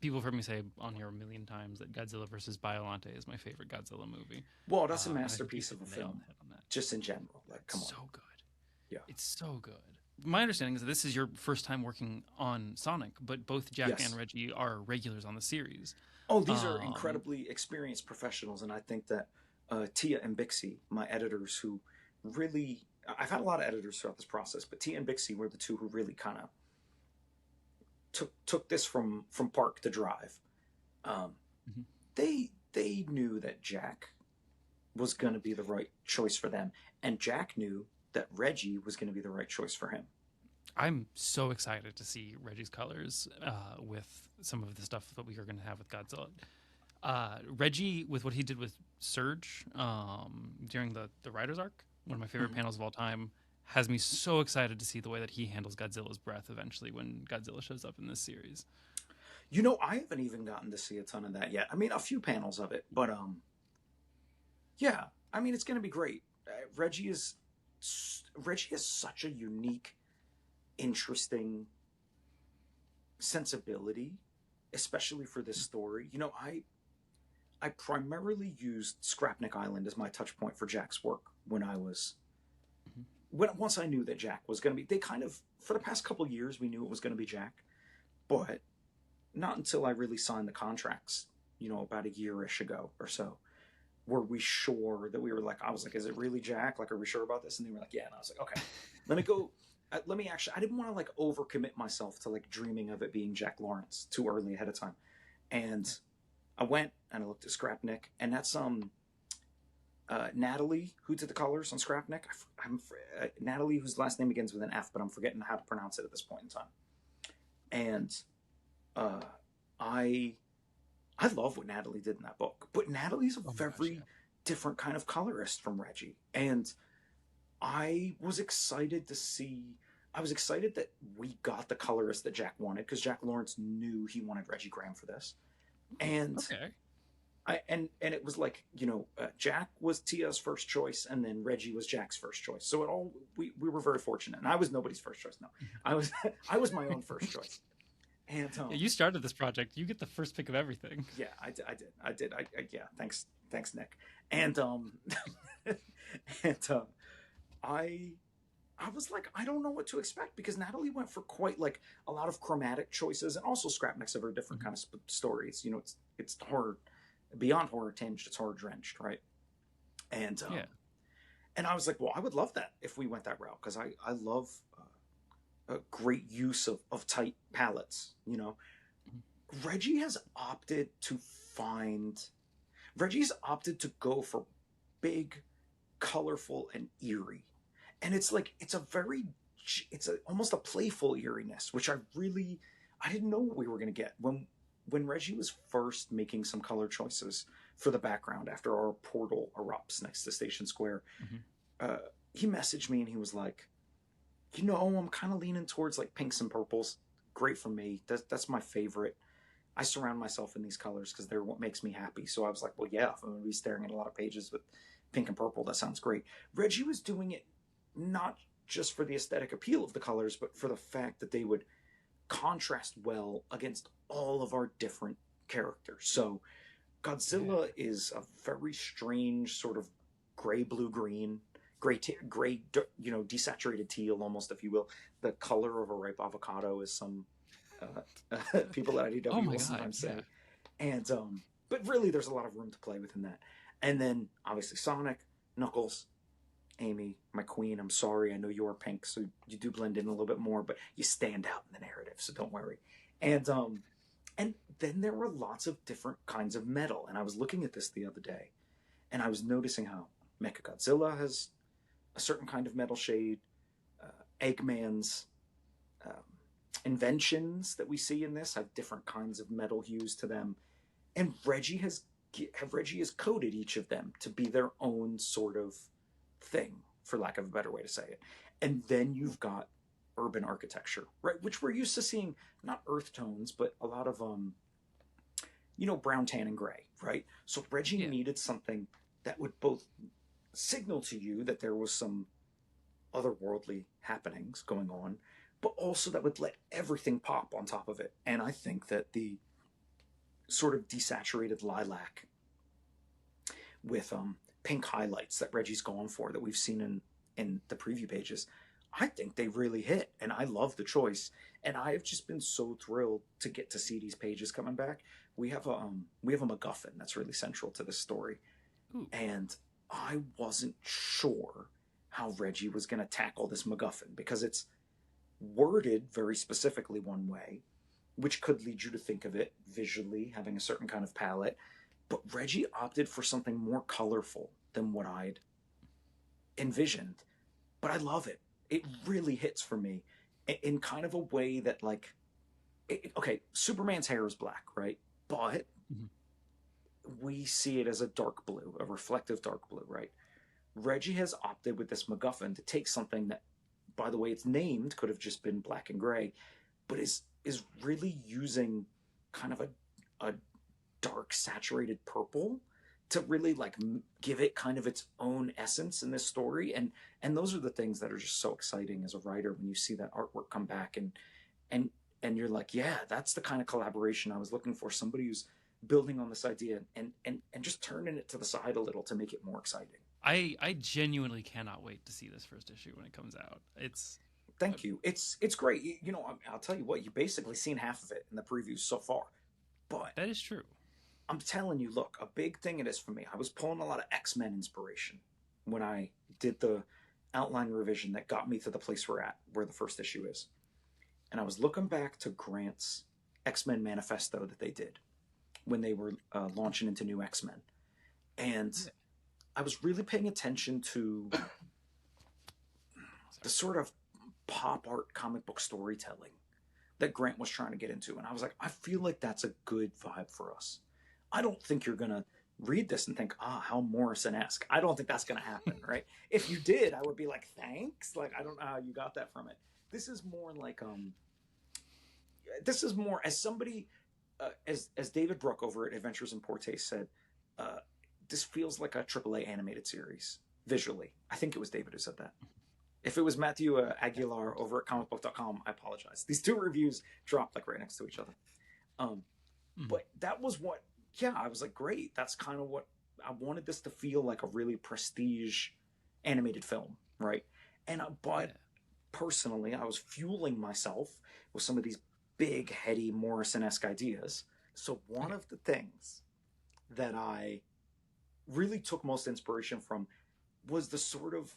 people have heard me say on here a million times that Godzilla vs. Biollante is my favorite Godzilla movie. Well, that's a masterpiece of a film, just in general. Come on. So good. Yeah. It's so good. My understanding is that this is your first time working on Sonic, but both Jack and Reggie are regulars on the series. Oh, these are incredibly experienced professionals, and I think that Tia and Bixie, my editors, who really... I've had a lot of editors throughout this process, but Tia and Bixie were the two who really kind of took this from park to drive. They knew that Jack was going to be the right choice for them, and Jack knew that Reggie was going to be the right choice for him. I'm so excited to see Reggie's colors with some of the stuff that we are going to have with Godzilla. Reggie, with what he did with Surge during the writer's arc, one of my favorite panels of all time, has me so excited to see the way that he handles Godzilla's breath eventually when Godzilla shows up in this series. I haven't even gotten to see a ton of that yet. I mean, a few panels of it, but yeah, I mean, it's going to be great. Reggie is such a unique, interesting sensibility, especially for this story. I primarily used Scrapnik Island as my touch point for Jack's work when I was... Once I knew that Jack was going to be... They kind of... For the past couple of years, we knew it was going to be Jack. But not until I really signed the contracts, about a year-ish ago or so, were we sure that I was like, is it really Jack? Like, are we sure about this? And they were like, yeah. And I was like, okay, let me go... Let me actually... I didn't want to, overcommit myself to, dreaming of it being Jack Lawrence too early ahead of time. And I went and I looked at Scrapnik, and that's... Natalie, who did the colors on Scrapnik. Natalie, whose last name begins with an F, but I'm forgetting how to pronounce it at this point in time. And uh, I I love what Natalie did in that book, but Natalie's a Oh my gosh, very yeah. different kind of colorist from Reggie, and I was excited to see. I was excited that we got the colorist that Jack wanted because Jack Lawrence knew he wanted Reggie Graham for this, and Okay. and it was like Jack was Tia's first choice, and then Reggie was Jack's first choice. So it all we were very fortunate, and I was nobody's first choice. No, I was I was my own first choice, and Yeah, you started this project. You get the first pick of everything. yeah, I did. Yeah, thanks, Nick, and and I I was like, I don't know what to expect because Natalie went for quite like a lot of chromatic choices, and also Scrapniks are very different kind of stories. It's horror beyond horror tinged, it's horror drenched, right? And Yeah. and I was like, well, I would love that if we went that route because I love a great use of tight palettes. Reggie has opted to find Reggie's opted to go for big, colorful, and eerie. And it's almost a playful eeriness, which I didn't know what we were going to get when Reggie was first making some color choices for the background after our portal erupts next to Station Square. Hmm. Uh, he messaged me and he was like, I'm kind of leaning towards like pinks and purples. Great for me. That's my favorite. I surround myself in these colors because they're what makes me happy. So I was like, well, yeah, if I'm going to be staring at a lot of pages with pink and purple, that sounds great. Reggie was doing it not just for the aesthetic appeal of the colors, but for the fact that they would contrast well against all of our different characters. So Yeah. Godzilla is a very strange sort of gray, blue, green, gray, desaturated teal, almost, if you will. The color of a ripe avocado, is some people at Oh IDW my will god. sometimes Yeah. say. And but really, there's a lot of room to play within that. And then obviously Sonic, Knuckles, Amy, my queen. I'm sorry, I know you are pink, so you do blend in a little bit more, but you stand out in the narrative, so don't worry. And then there were lots of different kinds of metal, and I was looking at this the other day, and I was noticing how Mechagodzilla has a certain kind of metal shade. Eggman's um, inventions that we see in this have different kinds of metal hues to them, and Reggie has coded each of them to be their own sort of thing, for lack of a better way to say it. And then you've got urban architecture, right, which we're used to seeing, not earth tones, but a lot of brown, tan, and gray, right? So Reggie Yeah. needed something that would both signal to you that there was some otherworldly happenings going on, but also that would let everything pop on top of it. And I think that the sort of desaturated lilac with pink highlights that Reggie's gone for that we've seen in the preview pages, I think they really hit, and I love the choice. And I have just been so thrilled to get to see these pages coming back. We have a MacGuffin that's really central to this story, Ooh. and I wasn't sure how Reggie was going to tackle this MacGuffin because it's worded very specifically one way, which could lead you to think of it visually having a certain kind of palette. But Reggie opted for something more colorful than what I'd envisioned. But I love it. It really hits for me in kind of a way that, like, okay, Superman's hair is black, right? But Mhm. we see it as a dark blue, a reflective dark blue, right? Reggie has opted with this MacGuffin to take something that, by the way it's named, could have just been black and gray, but is really using kind of a dark saturated purple to really like give it kind of its own essence in this story. And those are the things that are just so exciting as a writer when you see that artwork come back, and and you're like, yeah, that's the kind of collaboration I was looking for, somebody who's building on this idea and just turning it to the side a little to make it more exciting. I genuinely cannot wait to see this first issue when it comes out. It's uh, Thank you. It's great. I'll tell you what, you've basically seen half of it in the previews so far, but that is true. I'm telling you, look, a big thing it is for me. I was pulling a lot of X-Men inspiration when I did the outline revision that got me to the place we're at, where the first issue is. And I was looking back to Grant's X-Men manifesto that they did when they were launching into new X-Men. And Yeah. I was really paying attention to the sort of pop art comic book storytelling that Grant was trying to get into. And I was like, I feel like that's a good vibe for us. I don't think you're going to read this and think, how Morrison-esque. I don't think that's going to happen, right? If you did, I would be like, thanks. Like, I don't know how you got that from it. This is more like, this is more as somebody, as David Brook over at Adventures in Poor Taste said, this feels like a AAA animated series visually. I think it was David who said that. If it was Matthew Aguilar over at comicbook.com, I apologize. These two reviews dropped like right next to each other. But that was what, I was like, great. That's kind of what I wanted this to feel like, a really prestige animated film, right? And but personally, I was fueling myself with some of these big, heady Morrison-esque ideas. So one of the things that I really took most inspiration from was the sort of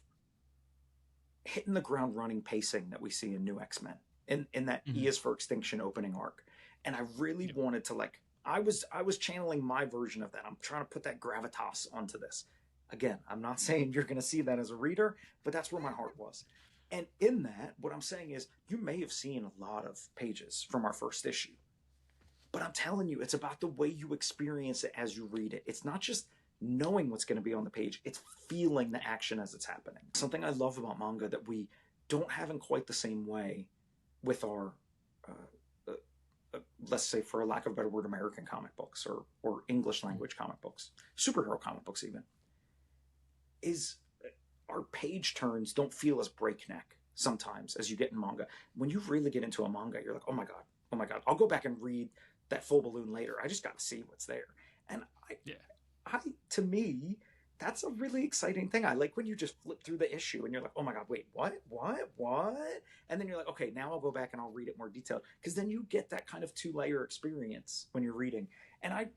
hitting the ground running pacing that we see in New X-Men in that E is for Extinction opening arc. And I really wanted to, like, I was channeling my version of that. I'm trying to put that gravitas onto this. Again, I'm not saying you're going to see that as a reader, but that's where my heart was. And in that, what I'm saying is, you may have seen a lot of pages from our first issue, but I'm telling you, it's about the way you experience it as you read it. It's not just knowing what's going to be on the page, it's feeling the action as it's happening. Something I love about manga that we don't have in quite the same way with our let's say, for a lack of a better word, American comic books or English language comic books, superhero comic books even, is our page turns don't feel as breakneck sometimes as you get in manga. When you really get into a manga, you're like, oh my god, I'll go back and read that full balloon later. I just got to see what's there. And I to me, that's a really exciting thing. I like when you just flip through the issue and you're like, oh my god, wait, what? And then you're like, okay, now I'll go back and I'll read it more detailed, because then you get that kind of 2-layer experience when you're reading. And I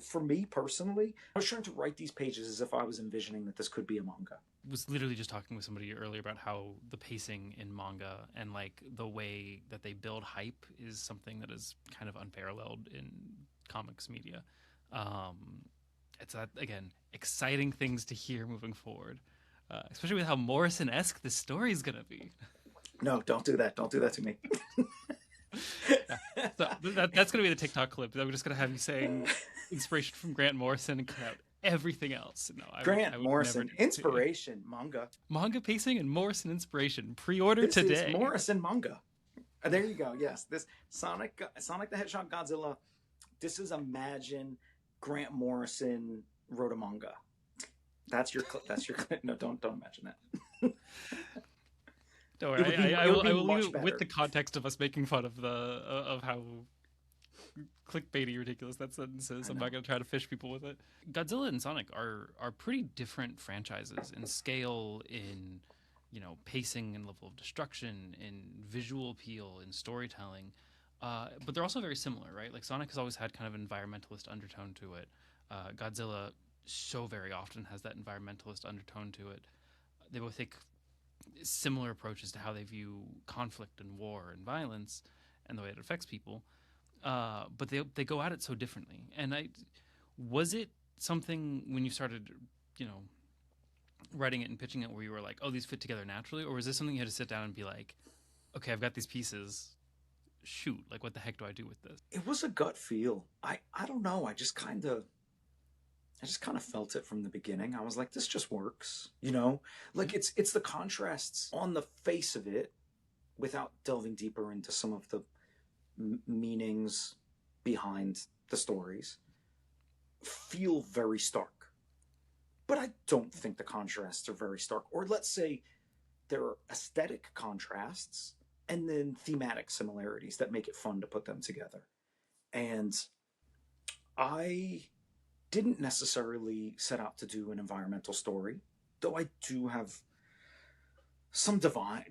for me personally, I was trying to write these pages as if I was envisioning that this could be a manga. I was literally just talking with somebody earlier about how the pacing in manga and like the way that they build hype is something that is kind of unparalleled in comics media. It's again, exciting things to hear moving forward, especially with how Morrison-esque this story is going to be. No, don't do that. Don't do that to me. So that's going to be the TikTok clip. We're just going to have you saying inspiration from Grant Morrison and cut out everything else. No, Grant Morrison inspiration manga pacing and Morrison inspiration. Pre-order this today. Is Morrison manga. There you go. Yes, this Sonic the Hedgehog Godzilla. This is Imagine Grant Morrison wrote a manga. That's your clip. No, don't imagine that. Don't worry. I will leave it with the context of us making fun of of how clickbaity ridiculous that sentence is. I'm not going to try to fish people with it. Godzilla and Sonic are pretty different franchises in scale, in pacing and level of destruction, in visual appeal, in storytelling. But they're also very similar, right? Like Sonic has always had kind of an environmentalist undertone to it. Godzilla so very often has that environmentalist undertone to it. They both take similar approaches to how they view conflict and war and violence and the way it affects people. But they go at it so differently. And was it something when you started, writing it and pitching it where you were like, oh, these fit together naturally? Or was this something you had to sit down and be like, okay, I've got these pieces. Shoot, like what the heck do I do with this? It was a gut feel. I don't know. I just kind of felt it from the beginning. I was like, this just works, like it's the contrasts on the face of it without delving deeper into some of the meanings behind the stories feel very stark. But I don't think the contrasts are very stark. Or let's say there are aesthetic contrasts and then thematic similarities that make it fun to put them together. And I didn't necessarily set out to do an environmental story, though I do have some design.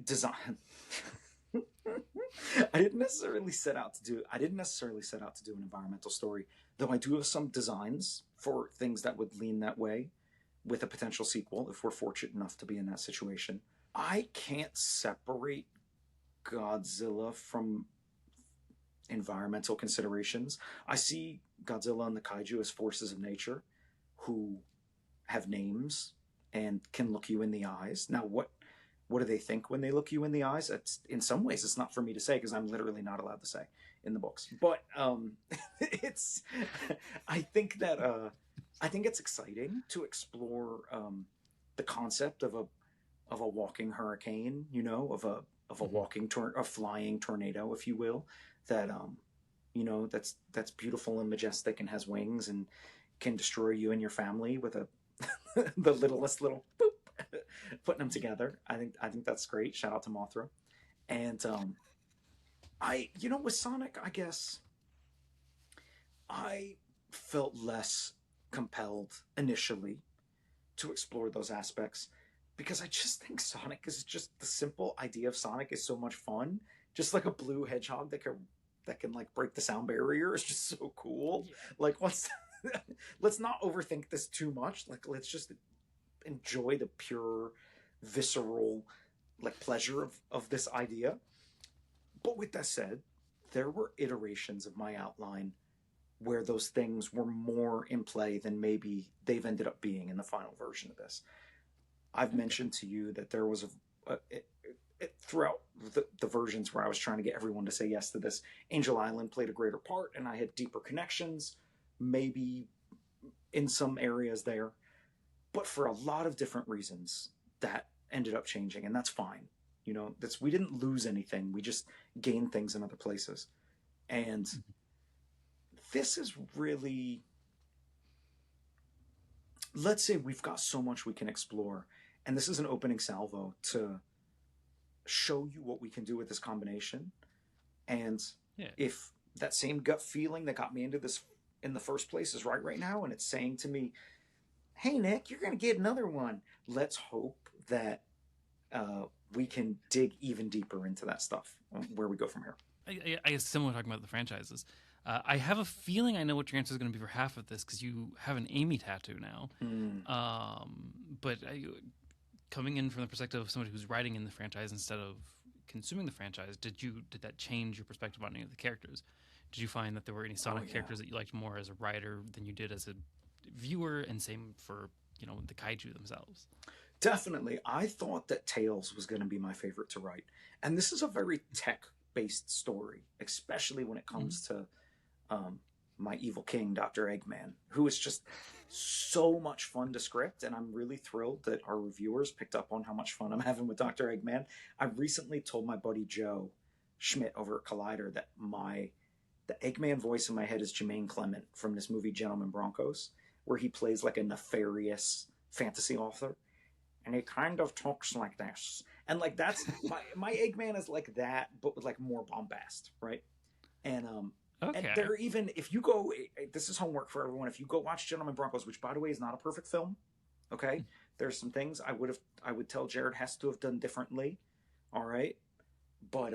I didn't necessarily set out to do an environmental story, though I do have some designs for things that would lean that way with a potential sequel if we're fortunate enough to be in that situation. I can't separate Godzilla from environmental considerations. I see Godzilla and the kaiju as forces of nature who have names and can look you in the eyes. Now, what do they think when they look you in the eyes? It's, in some ways, it's not for me to say because I'm literally not allowed to say in the books. But it's, I think that I think it's exciting to explore the concept of a walking hurricane, you know, of a walking a flying tornado, if you will, that you know, that's beautiful and majestic and has wings and can destroy you and your family with a the littlest little boop, putting them together. I think that's great. Shout out to Mothra. And I, you know, with Sonic, I guess I felt less compelled initially to explore those aspects because I just think Sonic is just the simple idea of Sonic is so much fun. Just like a blue hedgehog that can like break the sound barrier is just so cool. Yeah. Like let's not overthink this too much. Like let's just enjoy the pure visceral like pleasure of this idea. But with that said, there were iterations of my outline where those things were more in play than maybe they've ended up being in the final version of this. I've mentioned to you that there was throughout the versions where I was trying to get everyone to say yes to this, Angel Island played a greater part, and I had deeper connections, maybe in some areas there. But for a lot of different reasons, that ended up changing, and that's fine. You know, we didn't lose anything. We just gained things in other places. And this is really, let's say we've got so much we can explore, and this is an opening salvo to show you what we can do with this combination. And if that same gut feeling that got me into this in the first place is right now, and it's saying to me, hey Nick, you're going to get another one, let's hope that we can dig even deeper into that stuff, where we go from here. I guess similar talking about the franchises. I have a feeling I know what your answer is going to be for half of this because you have an Amy tattoo now. But coming in from the perspective of somebody who's writing in the franchise instead of consuming the franchise, did that change your perspective on any of the characters? Did you find that there were any Sonic characters that you liked more as a writer than you did as a viewer, and same for, you know, the kaiju themselves? Definitely. I thought that Tails was going to be my favorite to write. And this is a very tech-based story, especially when it comes to my evil king, Dr. Eggman, who is just so much fun to script. And I'm really thrilled that our reviewers picked up on how much fun I'm having with Dr. Eggman. I recently told my buddy Joe Schmidt over at Collider that the Eggman voice in my head is Jermaine Clement from this movie Gentleman Broncos, where he plays like a nefarious fantasy author. And he kind of talks like this. And like that's my Eggman is like that, but with like more bombast, right? And okay. And there even, if you go, this is homework for everyone, if you go watch Gentleman Broncos, which by the way is not a perfect film, okay? There's some things I would tell Jared has to have done differently, all right? But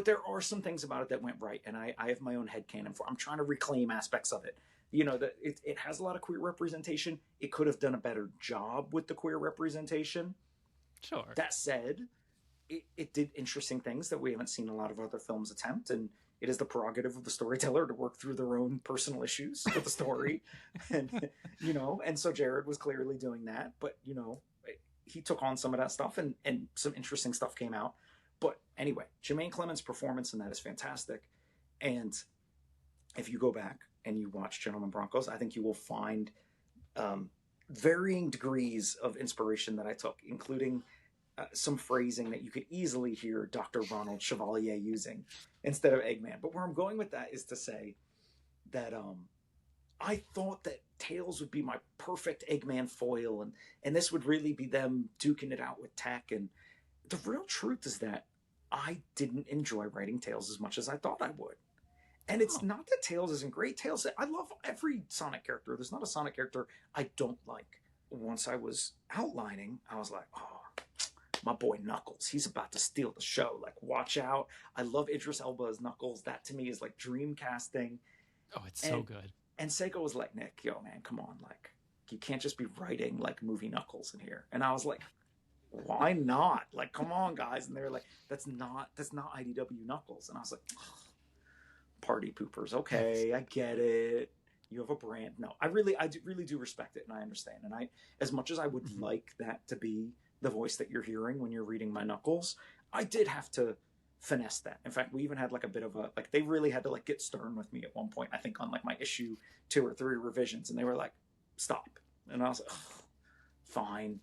there are some things about it that went right, and I have my own headcanon for. I'm trying to reclaim aspects of it. You know, that it has a lot of queer representation. It could have done a better job with the queer representation. Sure. That said, it did interesting things that we haven't seen a lot of other films attempt, and it is the prerogative of the storyteller to work through their own personal issues with the story. And, you know, and so Jared was clearly doing that, but, you know, he took on some of that stuff and some interesting stuff came out. But anyway, Jermaine Clement's performance in that is fantastic. And if you go back and you watch Gentleman Broncos, I think you will find varying degrees of inspiration that I took, including some phrasing that you could easily hear Dr. Ronald Chevalier using instead of Eggman. But where I'm going with that is to say that I thought that Tails would be my perfect Eggman foil, and this would really be them duking it out with tech. And the real truth is that I didn't enjoy writing Tails as much as I thought I would. And it's not that Tails isn't great. Tails, I love every Sonic character. There's not a Sonic character I don't like. Once I was outlining, I was like, oh, my boy Knuckles, he's about to steal the show. Like, watch out. I love Idris Elba as Knuckles. That to me is like dream casting. Oh, it's so good. And Seiko was like, Nick, yo, man, come on. Like, you can't just be writing like movie Knuckles in here. And I was like, why not? Like, come on, guys. And they were like, that's not IDW Knuckles. And I was like, party poopers. Okay, I get it. You have a brand. No, really do respect it, and I understand. And as much as I would like that to be the voice that you're hearing when you're reading my Knuckles, I did have to finesse that. In fact, we even had like a bit of a, like, they really had to like get stern with me at one point, I think, on like my issue 2 or 3 revisions, and they were like, stop. And I was like, fine.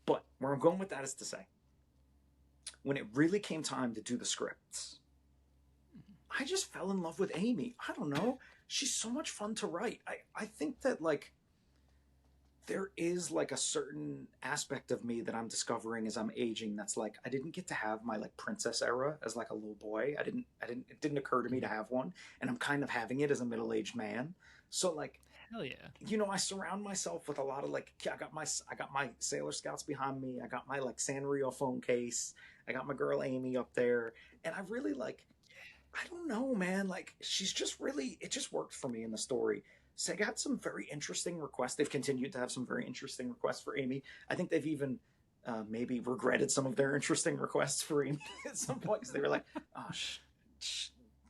But where I'm going with that is to say, when it really came time to do the scripts, I just fell in love with Amy. I don't know. She's so much fun to write. I think that, like, there is like a certain aspect of me that I'm discovering as I'm aging that's like, I didn't get to have my like princess era as like a little boy. It didn't occur to me to have one, and I'm kind of having it as a middle-aged man. So like, hell yeah. You know, I surround myself with a lot of like, I got my Sailor Scouts behind me. I got my like Sanrio phone case. I got my girl Amy up there, and I really like, I don't know, man. Like, she's just really, it just worked for me in the story. Sega had some very interesting requests. They've continued to have some very interesting requests for Amy. I think they've even maybe regretted some of their interesting requests for Amy at some point, because they were like, oh,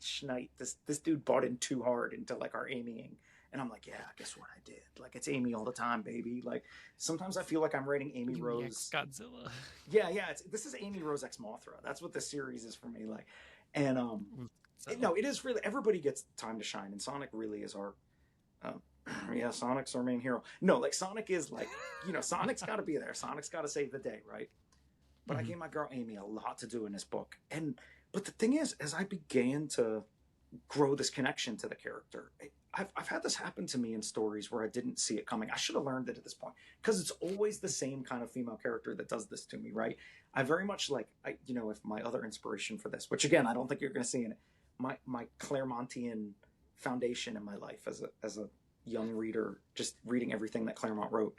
Schneid, this dude bought in too hard into like our Amying. And I'm like, yeah, guess what I did? Like, it's Amy all the time, baby. Like, sometimes I feel like I'm writing Amy Rose. Godzilla. Yeah. This is Amy Rose X Mothra. That's what this series is for me. Like, and no, it is really, everybody gets time to shine, and Sonic really is our. Sonic's our main hero. No, like, Sonic is like, you know, Sonic's got to be there. Sonic's got to save the day, right? But I gave my girl Amy a lot to do in this book, but the thing is, as I began to grow this connection to the character, I've had this happen to me in stories where I didn't see it coming. I should have learned it at this point, because it's always the same kind of female character that does this to me, right? I very much like, you know, if my other inspiration for this, which again, I don't think you're going to see in it, my Claremontian foundation in my life as a young reader, just reading everything that Claremont wrote,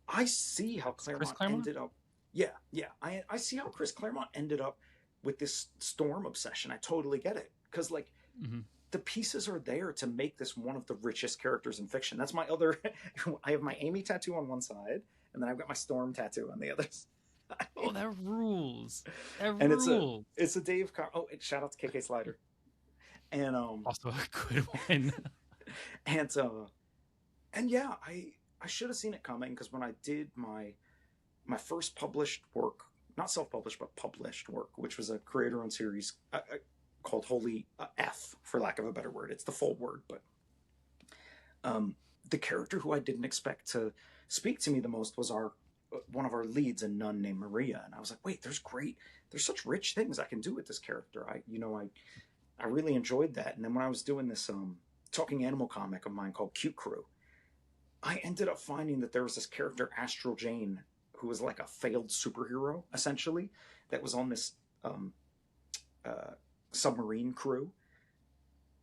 I see how Claremont ended up. Yeah. I see how Chris Claremont ended up with this Storm obsession. I totally get it, because like, the pieces are there to make this one of the richest characters in fiction. That's my other. I have my Amy tattoo on one side, and then I've got my Storm tattoo on the other side. Oh, that rules. It's a Dave. Shout out to KK Slider. And also a good one. and yeah, I should have seen it coming, because when I did my first published work, not self-published but published work, which was a creator-owned series called Holy F, for lack of a better word. It's the full word, but the character who I didn't expect to speak to me the most was one of our leads, a nun named Maria. And I was like, wait, there's such rich things I can do with this character. I really enjoyed that. And then when I was doing this talking animal comic of mine called Cute Crew, I ended up finding that there was this character, Astral Jane, who was like a failed superhero, essentially, that was on this submarine crew.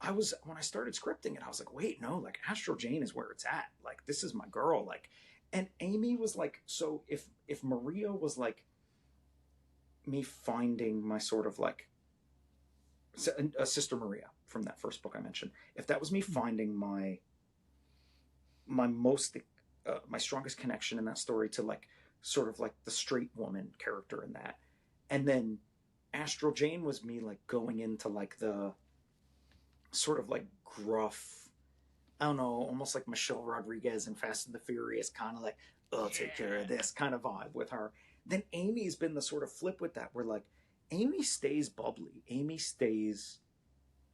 When I started scripting it, I was like, wait, no, like, Astral Jane is where it's at. Like, this is my girl. Like, and Amy was like, so if Maria was like me finding my sort of like Sister Maria from that first book I mentioned, if that was me finding my most my strongest connection in that story to like sort of like the straight woman character in that, and then Astral Jane was me like going into like the sort of like gruff, I don't know, almost like Michelle Rodriguez in Fast and the Furious, kind of like, I'll take care of this kind of vibe with her. Then Amy's been the sort of flip with that, where like Amy stays bubbly, Amy stays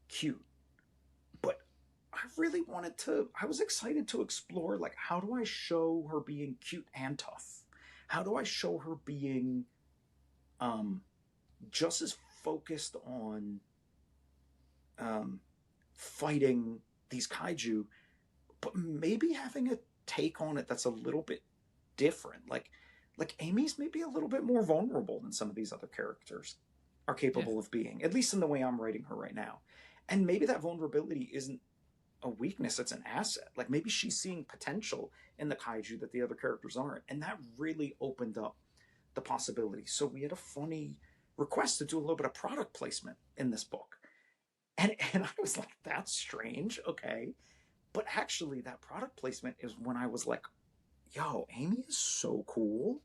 cute, but I was excited to explore, like, how do I show her being cute and tough? How do I show her being just as focused on fighting these kaiju, but maybe having a take on it that's a little bit different. Like Amy's maybe a little bit more vulnerable than some of these other characters are capable of being, at least in the way I'm writing her right now. And maybe that vulnerability isn't a weakness, it's an asset. Like, maybe she's seeing potential in the kaiju that the other characters aren't. And that really opened up the possibilities. So we had a funny request to do a little bit of product placement in this book. And I was like, that's strange, okay. But actually, that product placement is when I was like, yo, Amy is so cool.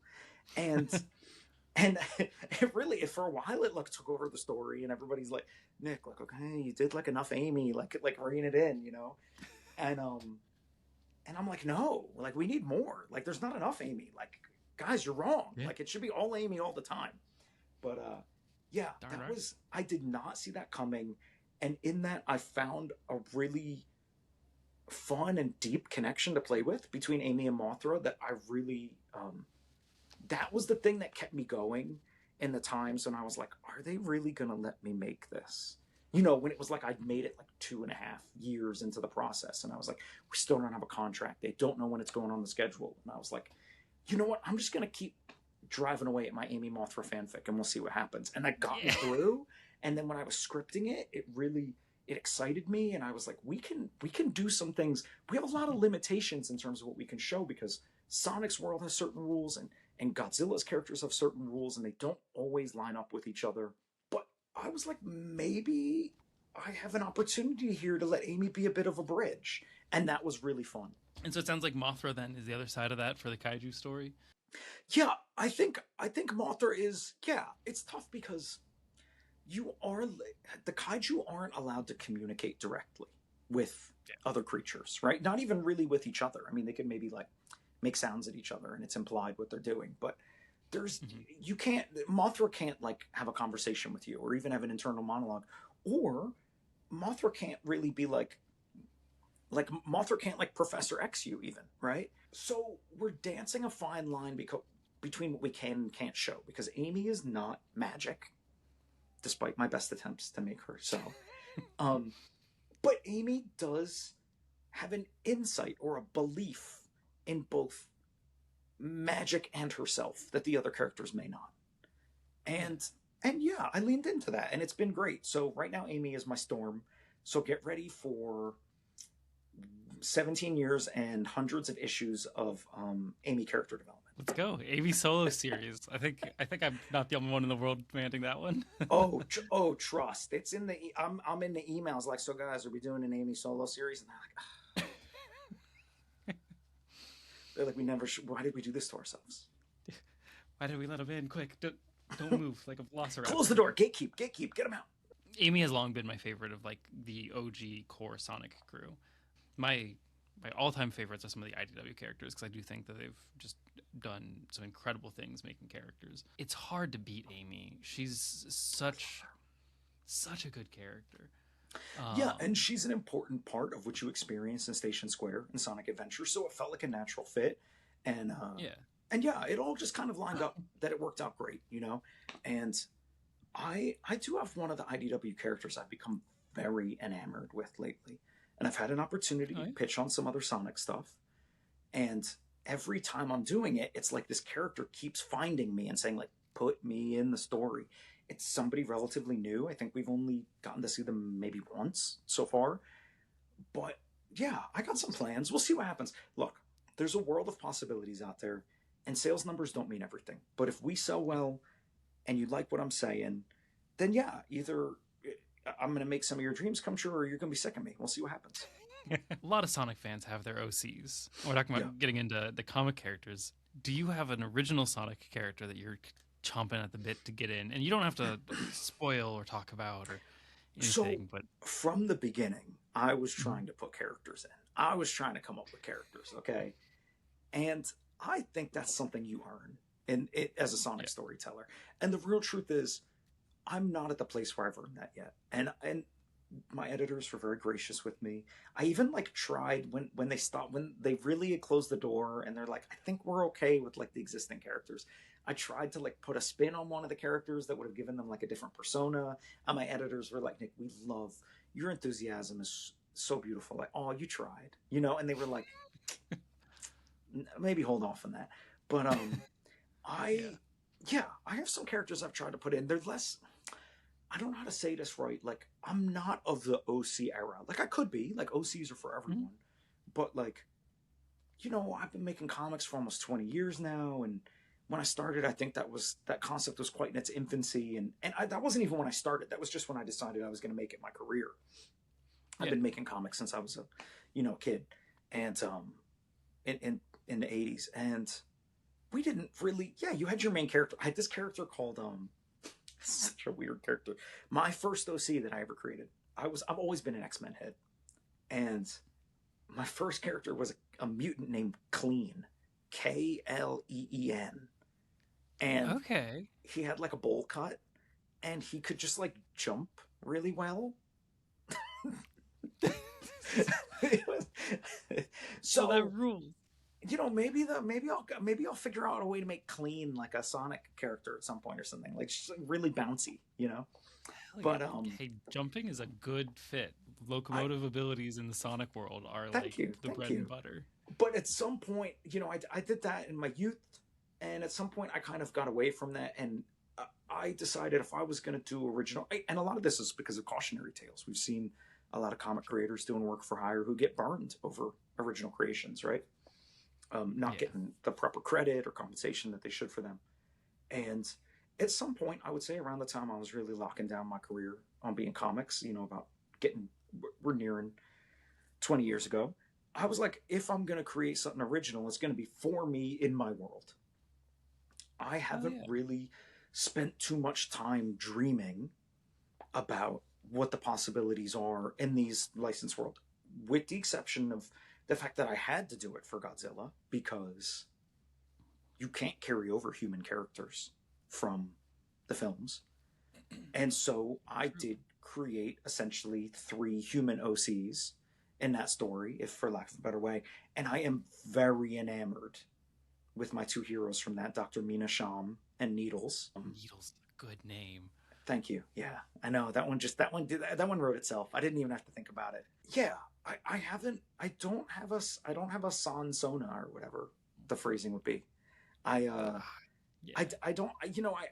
And and for a while it like took over the story, and everybody's like, Nick, like, okay, you did like enough Amy, like rein it in, you know. And And I'm like, no, like we need more. Like there's not enough Amy. Like, guys, you're wrong. Yeah. Like it should be all Amy all the time. But yeah, Darn that right. was, I did not see that coming. And in that, I found a really fun and deep connection to play with between Amy and Mothra that I really, that was the thing that kept me going in the times when I was like, are they really going to let me make this? You know, when it was like I'd made it like 2.5 years into the process, and I was like, we still don't have a contract. They don't know when it's going on the schedule. And I was like, you know what? I'm just going to keep driving away at my Amy Mothra fanfic, and we'll see what happens. And that got me through. And then when I was scripting it, it excited me, and I was like, we can do some things. We have a lot of limitations in terms of what we can show because Sonic's world has certain rules, and Godzilla's characters have certain rules, and they don't always line up with each other. But I was like, maybe I have an opportunity here to let Amy be a bit of a bridge, and that was really fun. And so it sounds like Mothra then is the other side of that for the kaiju story. Yeah, I think Mothra is, yeah. It's tough because the kaiju aren't allowed to communicate directly with other creatures, right? Not even really with each other. I mean, they can maybe like make sounds at each other, and it's implied what they're doing, but you can't, Mothra can't like have a conversation with you or even have an internal monologue, or Mothra can't really be like Mothra can't like Professor X you even, right? So we're dancing a fine line between what we can and can't show, because Amy is not magic, despite my best attempts to make her so. But Amy does have an insight or a belief in both magic and herself that the other characters may not. And yeah, I leaned into that, and it's been great. So right now Amy is my Storm. So get ready for 17 years and hundreds of issues of Amy character development. Let's go. Amy solo series. I think I'm not the only one in the world demanding that one. oh, trust. It's in the I'm in the emails like, so guys, are we doing an Amy solo series? And they're like, they're like, we never why did we do this to ourselves? Why did we let him in? Quick, don't move like a velociraptor. Close the door. Gatekeep, get him out. Amy has long been my favorite of like the OG core Sonic crew. My all-time favorites are some of the IDW characters, because I do think that they've just done some incredible things making characters. It's hard to beat Amy. She's such a good character. Yeah, and she's an important part of what you experience in Station Square and Sonic Adventure, so it felt like a natural fit. And yeah, it all just kind of lined up that it worked out great, you know. And I do have one of the IDW characters I've become very enamored with lately. And I've had an opportunity to pitch on some other Sonic stuff. And every time I'm doing it, it's like this character keeps finding me and saying, like, put me in the story. It's somebody relatively new. I think we've only gotten to see them maybe once so far. But yeah, I got some plans. We'll see what happens. Look, there's a world of possibilities out there, and sales numbers don't mean everything. But if we sell well and you like what I'm saying, then yeah, either I'm going to make some of your dreams come true, or you're going to be sick of me. We'll see what happens. A lot of Sonic fans have their OCs. We're talking about getting into the comic characters. Do you have an original Sonic character that you're chomping at the bit to get in? And you don't have to spoil or talk about or anything. But from the beginning, I was trying to put characters in. I was trying to come up with characters, okay? And I think that's something you earn as a Sonic storyteller. And the real truth is, I'm not at the place where I've earned that yet. And my editors were very gracious with me. I even like tried when they really had closed the door and they're like, I think we're okay with like the existing characters. I tried to like put a spin on one of the characters that would have given them like a different persona. And my editors were like, Nick, we love your enthusiasm is so beautiful. Like, oh, you tried, you know? And they were like, maybe hold off on that. But I have some characters I've tried to put in. They're less, I don't know how to say this right. Like, I'm not of the OC era. Like, I could be. Like, OCs are for everyone. But, like, you know, I've been making comics for almost 20 years now. And when I started, I think that concept was quite in its infancy. And that wasn't even when I started. That was just when I decided I was going to make it my career. I've been making comics since I was a kid. And in the 80s. And we didn't really, you had your main character. I had this character called, such a weird character. My first OC that I ever created. I've always been an X-Men head. And my first character was a mutant named Clean, Kleen, and Okay. he had like a bowl cut, and he could just like jump really well. So that So rules. maybe I'll figure out a way to make Clean like a Sonic character at some point or something, like just like really bouncy. Hell yeah. But Hey, jumping is a good fit. I Locomotive abilities in the Sonic world are thank like you, the thank bread and you. butter. But at some point, I did that in my youth, and at some point I kind of got away from that, and I decided if I was going to do original, and a lot of this is because of cautionary tales. We've seen a lot of comic creators doing work for hire who get burned over original creations, right? Not Yeah. getting the proper credit or compensation that they should for them. And at some point, I would say around the time I was really locking down my career on being comics, about getting, we're nearing 20 years ago, I was like, if I'm going to create something original, it's going to be for me in my world. I Hell haven't yeah. really spent too much time dreaming about what the possibilities are in these licensed world, with the exception of the fact that I had to do it for Godzilla because you can't carry over human characters from the films. And so I True. did create essentially 3 human OCs in that story, if for lack of a better way. And I am very enamored with my 2 heroes from that, Dr. Mina Sham and Needles. Needle's a good name. Thank you. Yeah, I know that one wrote itself. I didn't even have to think about it. Yeah, I haven't. I don't have a Sansona or whatever the phrasing would be. I Yeah. I don't.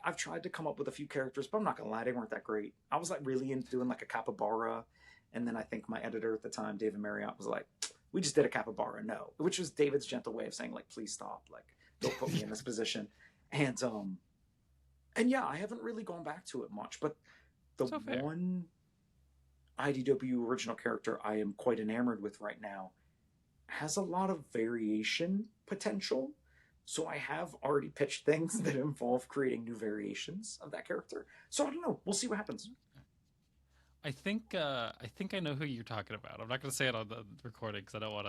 I've tried to come up with a few characters, but I'm not gonna lie, they weren't that great. I was like really into doing like a capybara, and then I think my editor at the time, David Marriott, was like, "We just did a capybara, no," which was David's gentle way of saying like, "Please stop, like, don't put me in this position." And yeah, I haven't really gone back to it much, but the So fair. one IDW original character I am quite enamored with right now has a lot of variation potential. So I have already pitched things that involve creating new variations of that character. So I don't know. We'll see what happens. I think I know who you're talking about. I'm not going to say it on the recording because I don't want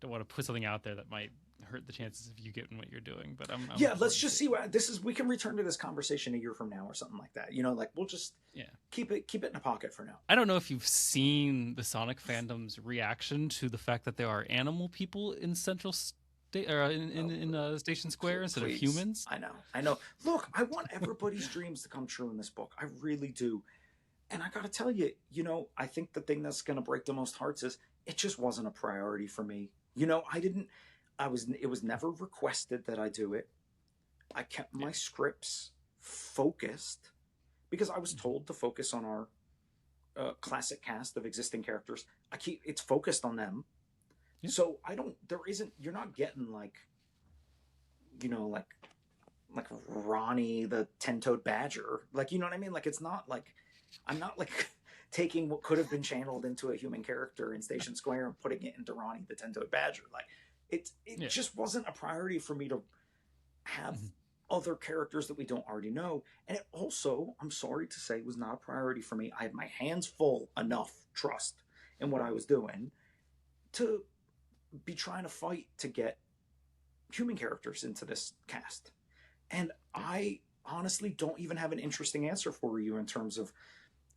to put something out there that might hurt the chances of you getting what you're doing. But I'm Yeah, looking let's forward to just seeing. see what this is. We can return to this conversation a year from now or something like that. Like we'll just Yeah. keep it in a pocket for now. I don't know if you've seen the Sonic fandom's reaction to the fact that there are animal people in Central or in Station Square instead of Please. humans. I know. Look, I want everybody's dreams to come true in this book. I really do. And I got to tell you, I think the thing that's going to break the most hearts is it just wasn't a priority for me. It was never requested that I do it. I kept Yeah. my scripts focused because I was told to focus on our classic cast of existing characters. It's focused on them. Yeah. So you're not getting like Ronnie the 10-toed badger. Like, you know what I mean? Like, it's not like I'm not like taking what could have been channeled into a human character in Station Square and putting it into Ronnie the 10-toed badger. Like, it Yeah. just wasn't a priority for me to have Mhm. other characters that we don't already know. And it also, I'm sorry to say, was not a priority for me. I had my hands full enough trust in what I was doing to be trying to fight to get human characters into this cast. And I honestly don't even have an interesting answer for you in terms of,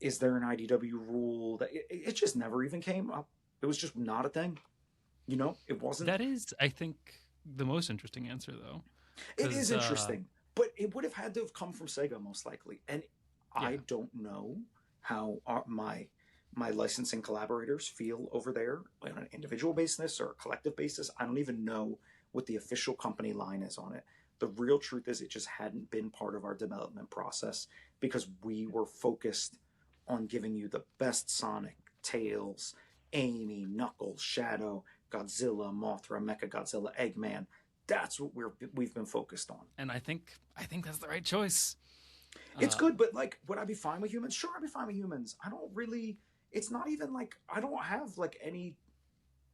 is there an IDW rule that it just never even came up. It was just not a thing. It wasn't. That is, I think, the most interesting answer though. It is 'Cause, interesting, but it would have had to have come from Sega most likely. And I yeah. don't know how my licensing collaborators feel over there on an individual basis or a collective basis. I don't even know what the official company line is on it. The real truth is it just hadn't been part of our development process because we were focused on giving you the best Sonic, Tails, Amy, Knuckles, Shadow, Godzilla, Mothra, Mechagodzilla, Eggman. That's what we've been focused on. And I think that's the right choice. It's good, but like, would I be fine with humans? Sure, I'd be fine with humans. I don't really. It's not even like I don't have like any.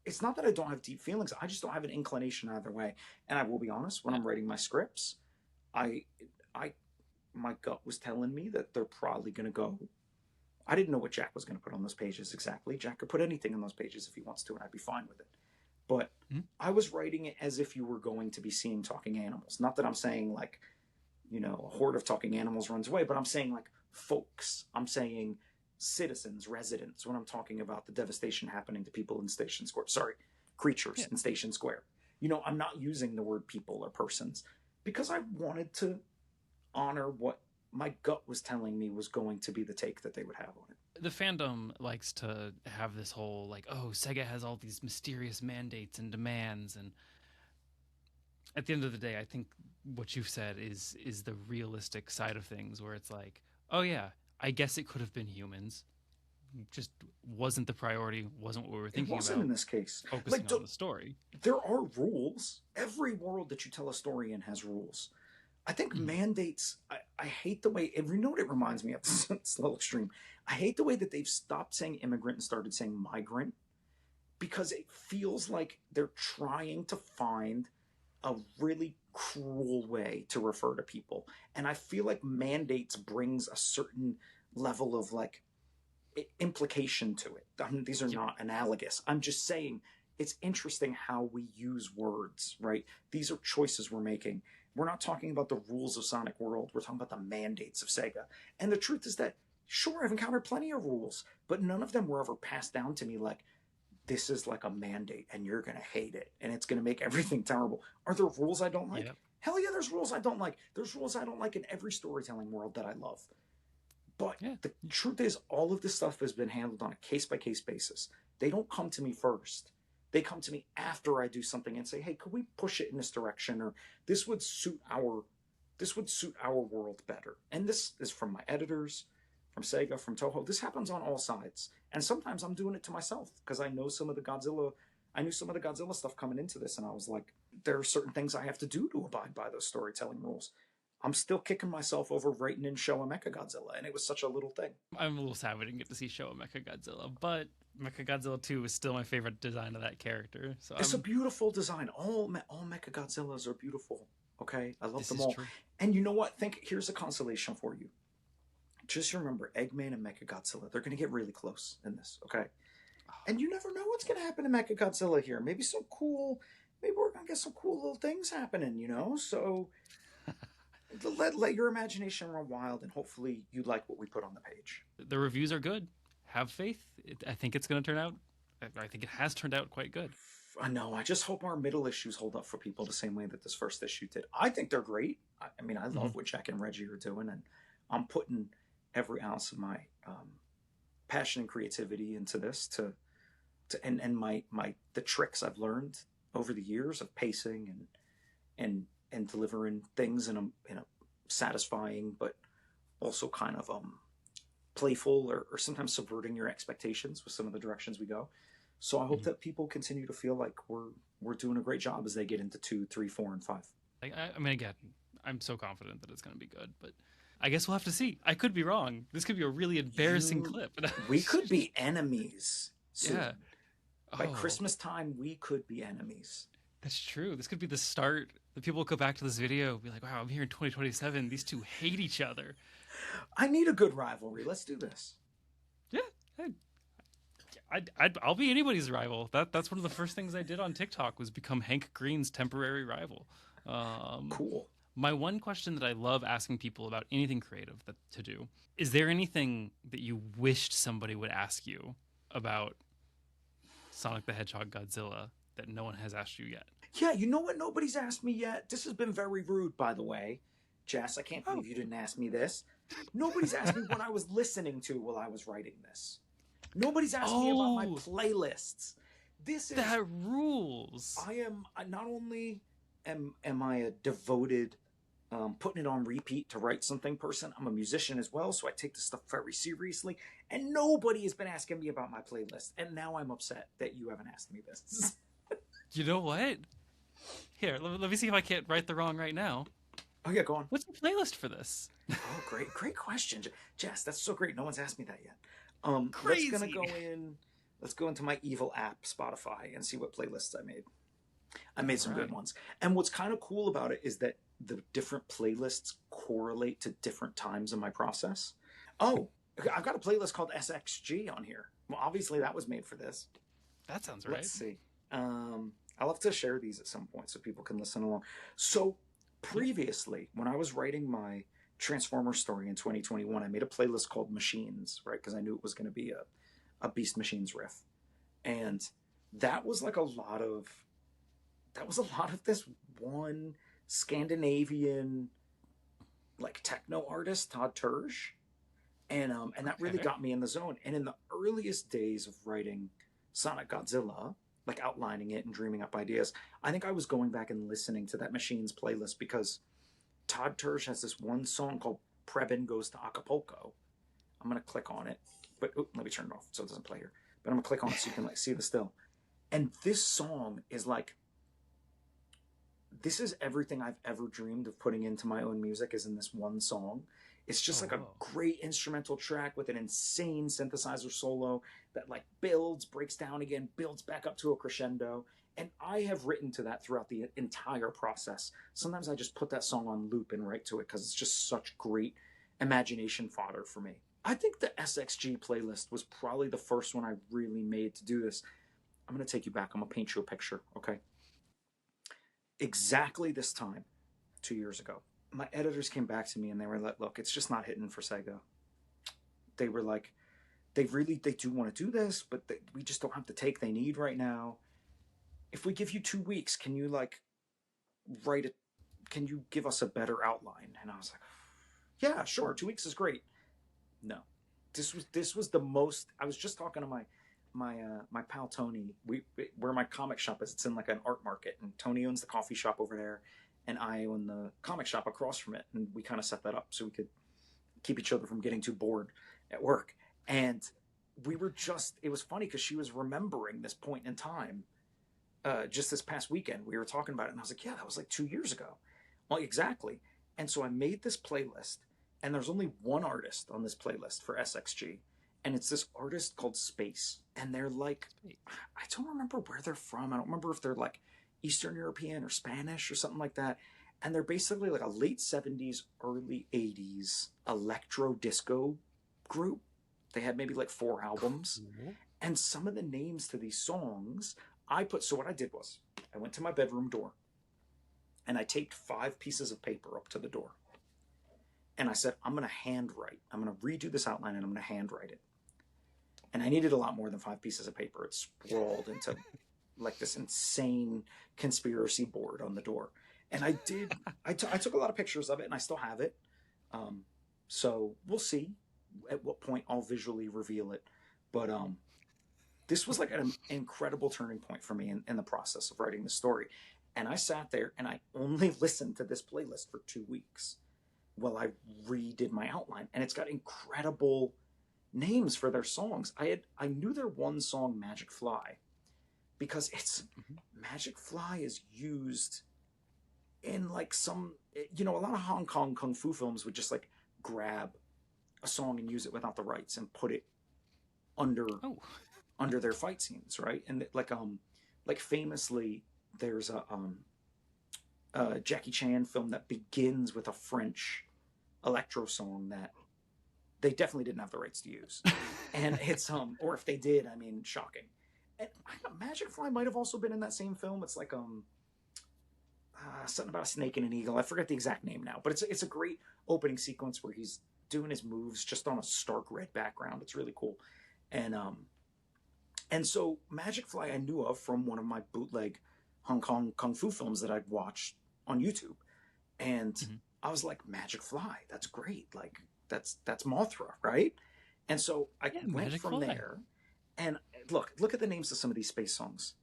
It's not that I don't have deep feelings. I just don't have an inclination either way. And I will be honest, when Yeah. I'm writing my scripts, I, my gut was telling me that they're probably going to go. I didn't know what Jack was going to put on those pages exactly. Jack could put anything on those pages if he wants to, and I'd be fine with it. but Mhm. I was writing it as if you were going to be seeing talking animals. Not that I'm saying like, a horde of talking animals runs away, but I'm saying like folks. I'm saying citizens, residents, when I'm talking about the devastation happening to people in Station Square. Sorry, creatures Yeah. in Station Square. I'm not using the word people or persons because I wanted to honor what my gut was telling me was going to be the take that they would have on it. The fandom likes to have this whole like, oh, Sega has all these mysterious mandates and demands, and at the end of the day, I think what you've said is the realistic side of things, where it's like, oh yeah, I guess it could have been humans, just wasn't the priority, wasn't what we were It thinking wasn't about, in this case. focusing Like, on the story. there are rules. Every world that you tell a story in has rules. I think Mhm. mandates, I hate the way, you know what it reminds me of? It's a little extreme. I hate the way that they've stopped saying immigrant and started saying migrant, because it feels like they're trying to find a really cruel way to refer to people. And I feel like mandates brings a certain level of like implication to it. I mean, these are Yep. not analogous. I'm just saying it's interesting how we use words, right? These are choices we're making. We're not talking about the rules of Sonic World. We're talking about the mandates of Sega. And the truth is that, sure, I've encountered plenty of rules, but none of them were ever passed down to me like, this is like a mandate and you're going to hate it and it's going to make everything terrible. Are there rules I don't like? Yep. Hell yeah, there's rules I don't like. There's rules I don't like in every storytelling world that I love. But Yeah. the truth is, all of this stuff has been handled on a case by case basis. They don't come to me first. They come to me after I do something and say, "Hey, could we push it in this direction?" Or this would suit our world better. And this is from my editors, from Sega, from Toho. This happens on all sides. And sometimes I'm doing it to myself because I knew some of the Godzilla stuff coming into this, and I was like, there are certain things I have to do to abide by those storytelling rules. I'm still kicking myself over writing in Showa Mechagodzilla, and it was such a little thing. I'm a little sad we didn't get to see Showa Mechagodzilla, but Mechagodzilla 2 is still my favorite design of that character. So It's a beautiful design. All Mechagodzillas are beautiful. Okay, I love this them is all. true. And you know what? Here's a consolation for you. Just remember, Eggman and Mechagodzilla, they're going to get really close in this, okay? And you never know what's going to happen to Mechagodzilla here. Maybe we're going to get some cool little things happening, So let your imagination run wild, and hopefully you like what we put on the page. The reviews are good. Have faith. I think it's going to turn out. I think it has turned out quite good. I know. I just hope our middle issues hold up for people the same way that this first issue did. I think they're great. I mean, I love what Jack and Reggie are doing, and I'm putting every ounce of my passion and creativity into this and the tricks I've learned over the years of pacing and delivering things in a satisfying but also kind of playful or sometimes subverting your expectations with some of the directions we go. So I hope that people continue to feel like we're doing a great job as they get into 2, 3, 4, and 5. I mean, again, I'm so confident that it's going to be good, but I guess we'll have to see. I could be wrong. This could be a really embarrassing clip. We could be enemies soon. Yeah. By Christmas time, we could be enemies. That's true. This could be the start. The people will go back to this video and be like, wow, I'm here in 2027. These two hate each other. I need a good rivalry. Let's do this. Yeah. I'll be anybody's rival. That's one of the first things I did on TikTok was become Hank Green's temporary rival. Cool. My one question that I love asking people about anything creative to do, is there anything that you wished somebody would ask you about Sonic the Hedgehog Godzilla that no one has asked you yet? Yeah, you know what nobody's asked me yet? This has been very rude, by the way. Jess, I can't believe you didn't ask me this. Nobody's asked me what I was listening to while I was writing this. Nobody's asked me about my playlists. That rules. Not only am I a devoted putting it on repeat to write something person, I'm a musician as well, so I take this stuff very seriously. And nobody has been asking me about my playlist. And now I'm upset that you haven't asked me this. You know what? Here, let me see if I can't right the wrong right now. Oh yeah, go on. What's the playlist for this? Oh, great question, Jess. That's so great. No one's asked me that yet. Crazy. Let's go into my evil app, Spotify, and see what playlists I made. I made some good ones. And what's kind of cool about it is that the different playlists correlate to different times in my process. Oh, I've got a playlist called SXG on here. Well, obviously that was made for this. That sounds right. Let's see. I'll have to share these at some point so people can listen along. So Yeah. previously, when I was writing my Transformer story in 2021, I made a playlist called Machines, right? Because I knew it was going to be a Beast Machines riff. And that was like a lot of this one Scandinavian like techno artist, Todd Terje. And that really Okay. got me in the zone. And in the earliest days of writing Sonic Godzilla, like outlining it and dreaming up ideas, I think I was going back and listening to that Machines playlist because Todd Terje has this one song called Prebin Goes to Acapulco. I'm gonna click on it, but let me turn it off so it doesn't play here. But I'm gonna click on it so you can like see the still. And this song is like, this is everything I've ever dreamed of putting into my own music is in this one song. It's just Oh, like a whoa. great instrumental track with an insane synthesizer solo that like builds, breaks down again, builds back up to a crescendo. And I have written to that throughout the entire process. Sometimes I just put that song on loop and write to it because it's just such great imagination fodder for me. I think the SXG playlist was probably the first one I really made to do this. I'm going to take you back. I'm going to paint you a picture, okay? Exactly this time, 2 years ago, my editors came back to me and they were like, look, it's just not hitting for Sega. They were like, they do want to do this, but we just don't have the take they need right now. If we give you 2 weeks, can you like write it? Can you give us a better outline? And I was like, yeah, sure. 2 weeks is great. No, this was the most. I was just talking to my pal Tony. Where my comic shop is. It's in like an art market, and Tony owns the coffee shop over there, and I own the comic shop across from it. And we kind of set that up so we could keep each other from getting too bored at work. And we were just. It was funny because she was remembering this point in time. Just this past weekend, we were talking about it, and I was like, "Yeah, that was like 2 years ago." Well, exactly. And so I made this playlist, and there's only one artist on this playlist for SXG, and it's this artist called Space. And they're like, I don't remember where they're from. I don't remember if they're like Eastern European or Spanish or something like that. And they're basically like a late 70s, early 80s electro disco group. They had maybe like 4 albums. Cool. And some of the names to these songs I put. So what I did was I went to my bedroom door and I taped 5 pieces of paper up to the door. And I said, I'm going to handwrite. I'm going to redo this outline and I'm going to handwrite it. And I needed a lot more than 5 pieces of paper. It sprawled into like this insane conspiracy board on the door. And I did, I took a lot of pictures of it and I still have it. So we'll see at what point I'll visually reveal it. But this was like an incredible turning point for me in the process of writing the story. And I sat there and I only listened to this playlist for 2 weeks while I redid my outline. And it's got incredible names for their songs. I knew their one song, Magic Fly, because it's Magic Fly is used in like some, a lot of Hong Kong kung fu films would just like grab a song and use it without the rights and put it under Oh. under their fight scenes, right? And like famously, there's a Jackie Chan film that begins with a French electro song that they definitely didn't have the rights to use, and it's or if they did, I mean, shocking. And Magic Fly might have also been in that same film. It's like something about a snake and an eagle. I forget the exact name now, but it's a great opening sequence where he's doing his moves just on a stark red background. It's really cool, and so Magic Fly I knew of from one of my bootleg Hong Kong kung fu films that I'd watched on YouTube, and I was like, Magic Fly, that's great. Like that's Mothra, right? And so I went from there, and look at the names of some of these space songs.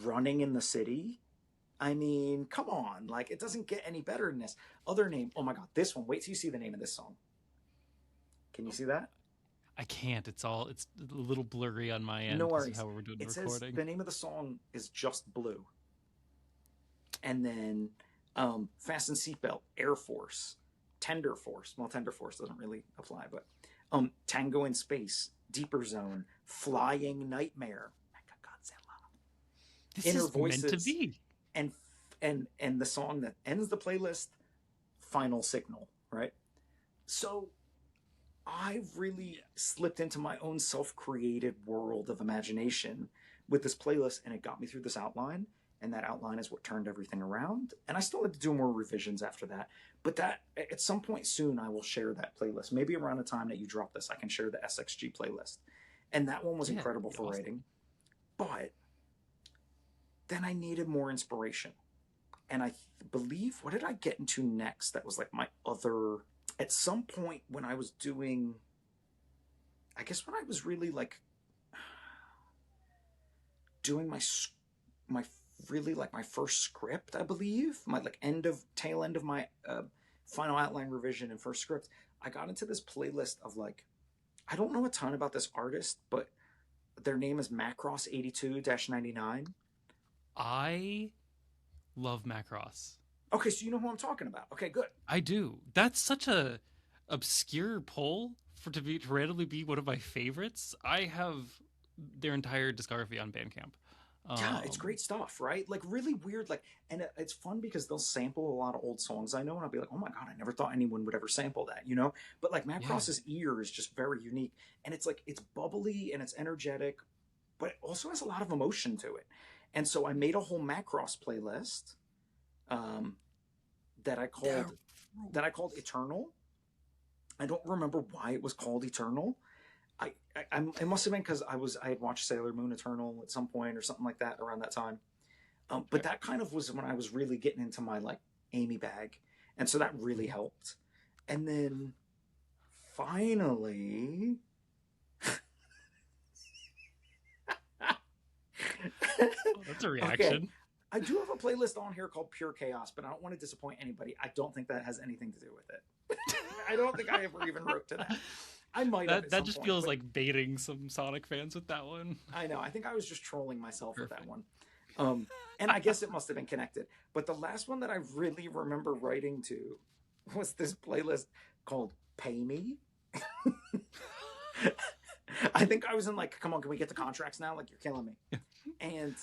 Running in the City. I mean, come on, like it doesn't get any better than this. Other name, oh my god, this one. Wait till you see the name of this song. Can you see that? I can't. It's a little blurry on my end. No worries. How we're doing the Says recording. the name of the song is Just Blue. And then Fasten Seatbelt, Air Force, Tender Force. Well, Tender Force doesn't really apply, but Tango in Space, Deeper Zone, Flying Nightmare, Godzilla. This Inner is Voices, meant to be. And the song that ends the playlist, Final Signal, right? So I've really slipped into my own self-created world of imagination with this playlist, and it got me through this outline, and that outline is what turned everything around. And I still had to do more revisions after that. But that at some point soon, I will share that playlist. Maybe around the time that you drop this, I can share the SXG playlist. And that one was incredible for writing. But then I needed more inspiration. And I believe, what did I get into next? That was like my other, at some point when I was doing, I guess when I was really like doing my really like my first script, I believe, my like tail end of my final outline revision and first script, I got into this playlist of like, I don't know a ton about this artist, but their name is Macross82-99. I love Macross. Okay, so you know who I'm talking about. Okay, good. I do. That's such a obscure poll to randomly be one of my favorites. I have their entire discography on Bandcamp. Yeah, it's great stuff, right? Like really weird, like, and it's fun because they'll sample a lot of old songs I know, and I'll be like, oh my god, I never thought anyone would ever sample that, you know? But like Macross's ear is just very unique, and it's like, it's bubbly and it's energetic, but it also has a lot of emotion to it. And so I made a whole Macross playlist that I called Eternal. I don't remember why it was called Eternal. It must have been because I had watched Sailor Moon Eternal at some point or something like that around that time. But that kind of was when I was really getting into my like Amy bag, and so that really helped. And then finally, that's a reaction. Okay. I do have a playlist on here called Pure Chaos, but I don't want to disappoint anybody. I don't think that has anything to do with it. I don't think I ever even wrote to that. I might have. That just feels like baiting some Sonic fans with that one. I know. I think I was just trolling myself with that one. And I guess it must have been connected. But the last one that I really remember writing to was this playlist called Pay Me. I think I was in like, come on, can we get the contracts now? Like, you're killing me. And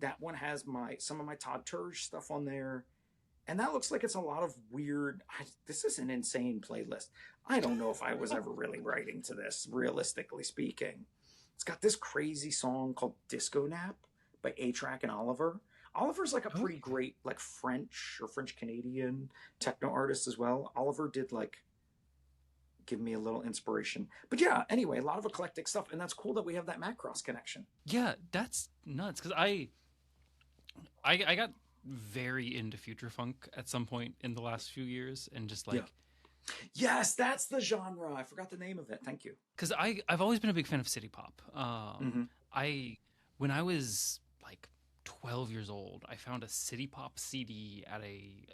that one has some of my Todd Terge stuff on there. And that looks like it's a lot of weird. This is an insane playlist. I don't know if I was ever really writing to this, realistically speaking. It's got this crazy song called Disco Nap by A-Track and Oliver. Oliver's like a pretty great like French or French Canadian techno artist as well. Oliver did like give me a little inspiration. But yeah, anyway, a lot of eclectic stuff. And that's cool that we have that Macross connection. Yeah, that's nuts. Because I got very into future funk at some point in the last few years, and just like yes, that's the genre. I forgot the name of it. Thank you. Because I've always been a big fan of city pop. When I was like 12 years old, I found a city pop CD at a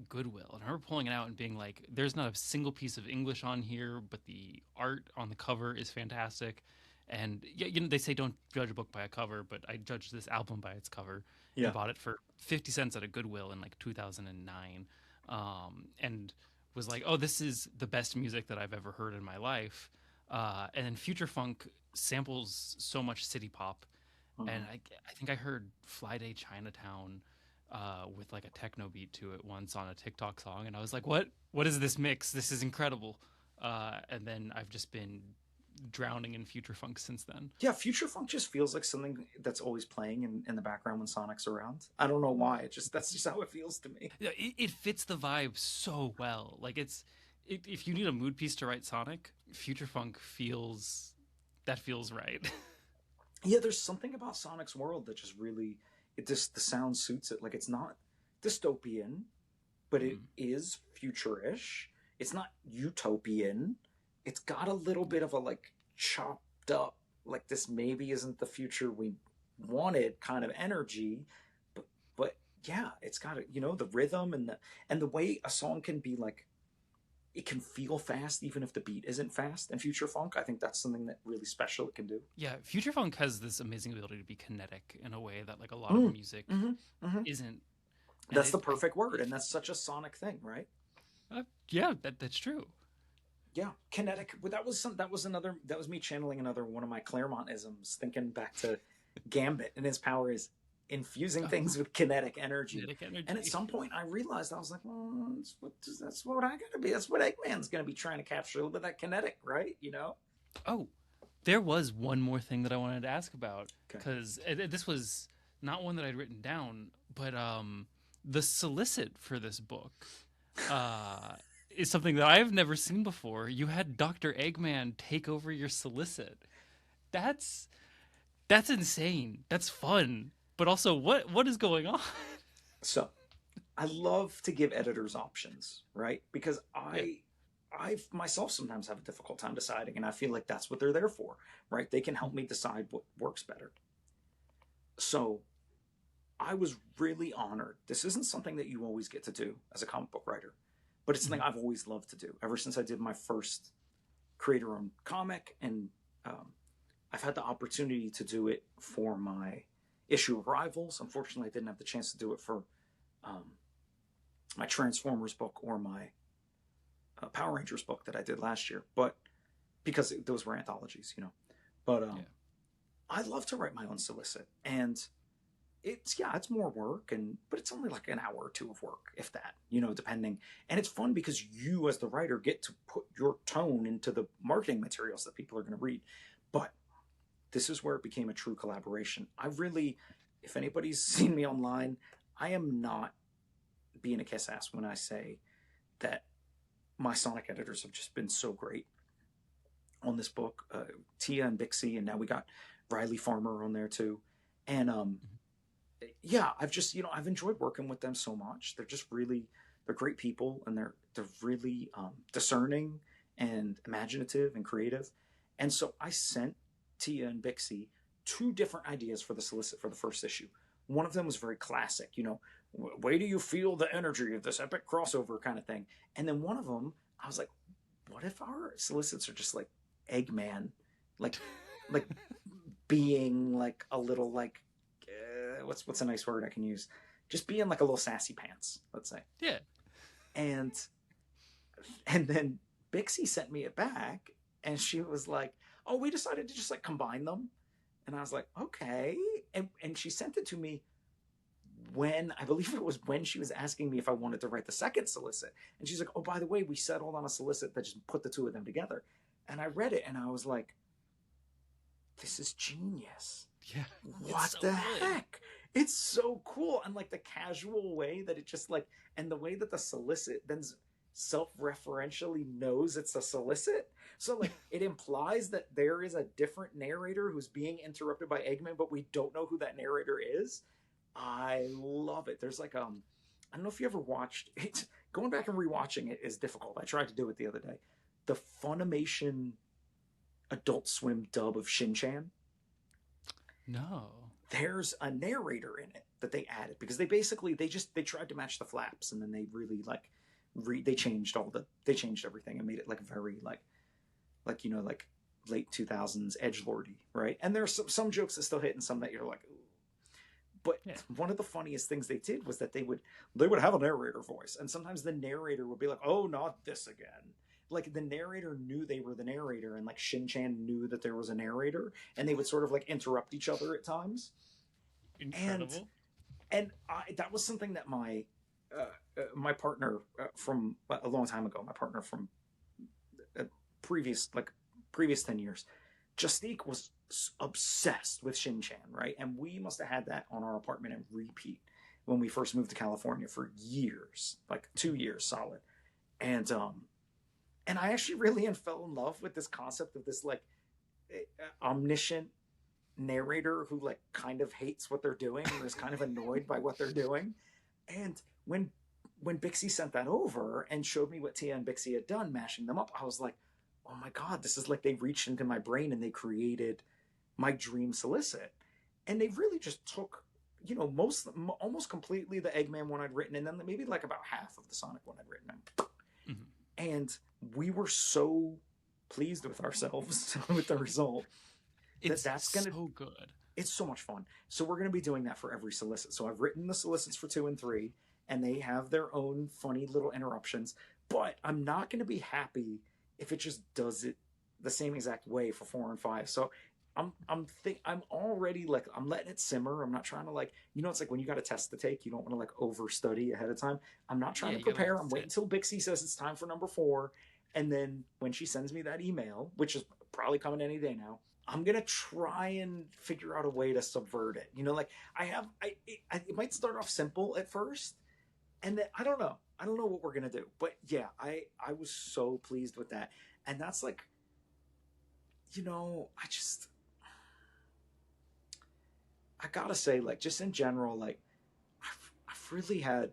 Goodwill, and I remember pulling it out and being like, there's not a single piece of English on here, but the art on the cover is fantastic. And yeah, you know, they say don't judge a book by a cover, but I judged this album by its cover. Yeah. And bought it for 50 cents at a Goodwill in like 2009, and was like, oh, this is the best music that I've ever heard in my life. And then future funk samples so much city pop. And I think I heard Fly Day Chinatown with like a techno beat to it once on a TikTok song, and I was like, what is this mix? This is incredible. And then I've just been drowning in future funk since then. Yeah, future funk just feels like something that's always playing in the background when Sonic's around. I don't know why. That's just how it feels to me. Yeah, it fits the vibe so well. Like if you need a mood piece to write Sonic, future funk feels right. Yeah, there's something about Sonic's world that just really, the sound suits it. Like, it's not dystopian, but it is future-ish. It's not utopian. It's got a little bit of a like chopped up, like this maybe isn't the future we wanted kind of energy, but yeah, it's got the rhythm and the way a song can be like, it can feel fast even if the beat isn't fast. And future funk, I think that's something that really special it can do. Yeah, future funk has this amazing ability to be kinetic in a way that like a lot of music isn't. And that's the perfect word, and that's such a Sonic thing, right? Yeah, that's true. Yeah, kinetic. Well, that was me channeling another one of my Claremontisms, thinking back to Gambit, and his power is infusing things with kinetic energy. And at some point I realized, I was like, well, that's what I gotta be. That's what Eggman's gonna be trying to capture, a little bit of that kinetic, right? You know? Oh, There was one more thing that I wanted to ask about Okay. because this was not one that I'd written down, but the solicit for this book uh, is something that I've never seen before. You had Dr. Eggman take over your solicit. That's that's insane. That's fun. But also, what is going on? So I love to give editors options, right? Because Yeah. I myself sometimes have a difficult time deciding, and I feel like that's what they're there for, right? They can help me decide what works better. So I was really honored. This isn't something that you always get to do as a comic book writer, but it's something Mhm. I've always loved to do ever since I did my first creator-owned comic, and um, I've had the opportunity to do it for my issue of Rivals. Unfortunately, I didn't have the chance to do it for um, my Transformers book or my Power Rangers book that I did last year, but because those were anthologies, you know. But Yeah. I love to write my own solicit, and it's more work, and but it's only like an hour or two of work, if that, you know, depending. And it's fun because you, as the writer, get to put your tone into the marketing materials that people are going to read. But this is where it became a true collaboration. I really, if anybody's seen me online, I am not being a kiss ass when I say that my Sonic editors have just been so great on this book. Tia and Bixie, and now we got Riley Farmer on there too. And Mhm. yeah, I've just, you know, I've enjoyed working with them so much. They're just really, they're great people, and they're really discerning and imaginative and creative. And so I sent Tia and Bixie two different ideas for the solicit for the first issue. One of them was very classic, you know, way do you feel the energy of this epic crossover kind of thing. And then one of them, I was like, what if our solicits are just like Eggman, like like being like a little like what's a nice word I can use? Just being like a little sassy pants, let's say. Yeah. And then Bixie sent me it back, and she was like, "Oh, we decided to just like combine them." And I was like, "Okay." And she sent it to me when I believe it was when she was asking me if I wanted to write the second solicit. And she's like, "Oh, by the way, we settled on a solicit that just put the two of them together." And I read it, and I was like, "This is genius." Yeah. It's What so the good. heck? It's so cool. And like the casual way that it just like, and the way that the solicit then self-referentially knows it's a solicit. So like it implies that there is a different narrator who's being interrupted by Eggman, but we don't know who that narrator is. I love it. There's like I don't know if you ever watched it. Going back and rewatching it is difficult. I tried to do it the other day. The Funimation Adult Swim dub of Shin Chan, No. there's a narrator in it that they added because they basically they tried to match the flaps, and then they really like they changed they changed everything and made it like very like you know like late 2000s edge lordy, right? And there's some jokes that still hit and some that you're like ooh. But Yeah. one of the funniest things they did was that they would have a narrator voice, and sometimes the narrator would be like, "Oh, not this again." Like the narrator knew they were the narrator, and like Shin Chan knew that there was a narrator, and they would sort of like interrupt each other at times. And Incredible. that was something that my partner from a long time ago, my partner from uh, previous like previous 10 years, Justique was obsessed with Shin Chan, right? And we must have had that on our apartment and repeat when we first moved to California for years, like 2 years solid. And I actually really fell in love with this concept of this like omniscient narrator who like kind of hates what they're doing or is kind of annoyed by what they're doing. And when Bixie sent that over and showed me what Tia and Bixie had done, mashing them up, I was like, oh my god, this is like they reached into my brain and they created my dream solicit. And they really just took, you know, almost completely the Eggman one I'd written, and then maybe like about half of the Sonic one I'd written. Mhm. And we were so pleased with ourselves with the result that It's that's gonna so good. it's so much fun. So we're going to be doing that for every solicit. So I've written the solicits for 2 and 3, and they have their own funny little interruptions. But I'm not going to be happy if it just does it the same exact way for 4 and 5. So I'm already like I'm letting it simmer. I'm not trying to like you know it's like when you got a test to take, you don't want to like overstudy ahead of time. I'm not trying Yeah, to you gotta let prepare. it I'm waiting sit. until Bixie says it's time for number 4, And then when she sends me that email, which is probably coming any day now, I'm gonna try and figure out a way to subvert it. Like it might start off simple at first, and then I don't know. I don't know what we're gonna do, but yeah, I was so pleased with that, and that's like, I gotta say, like, just in general, like, I've really had.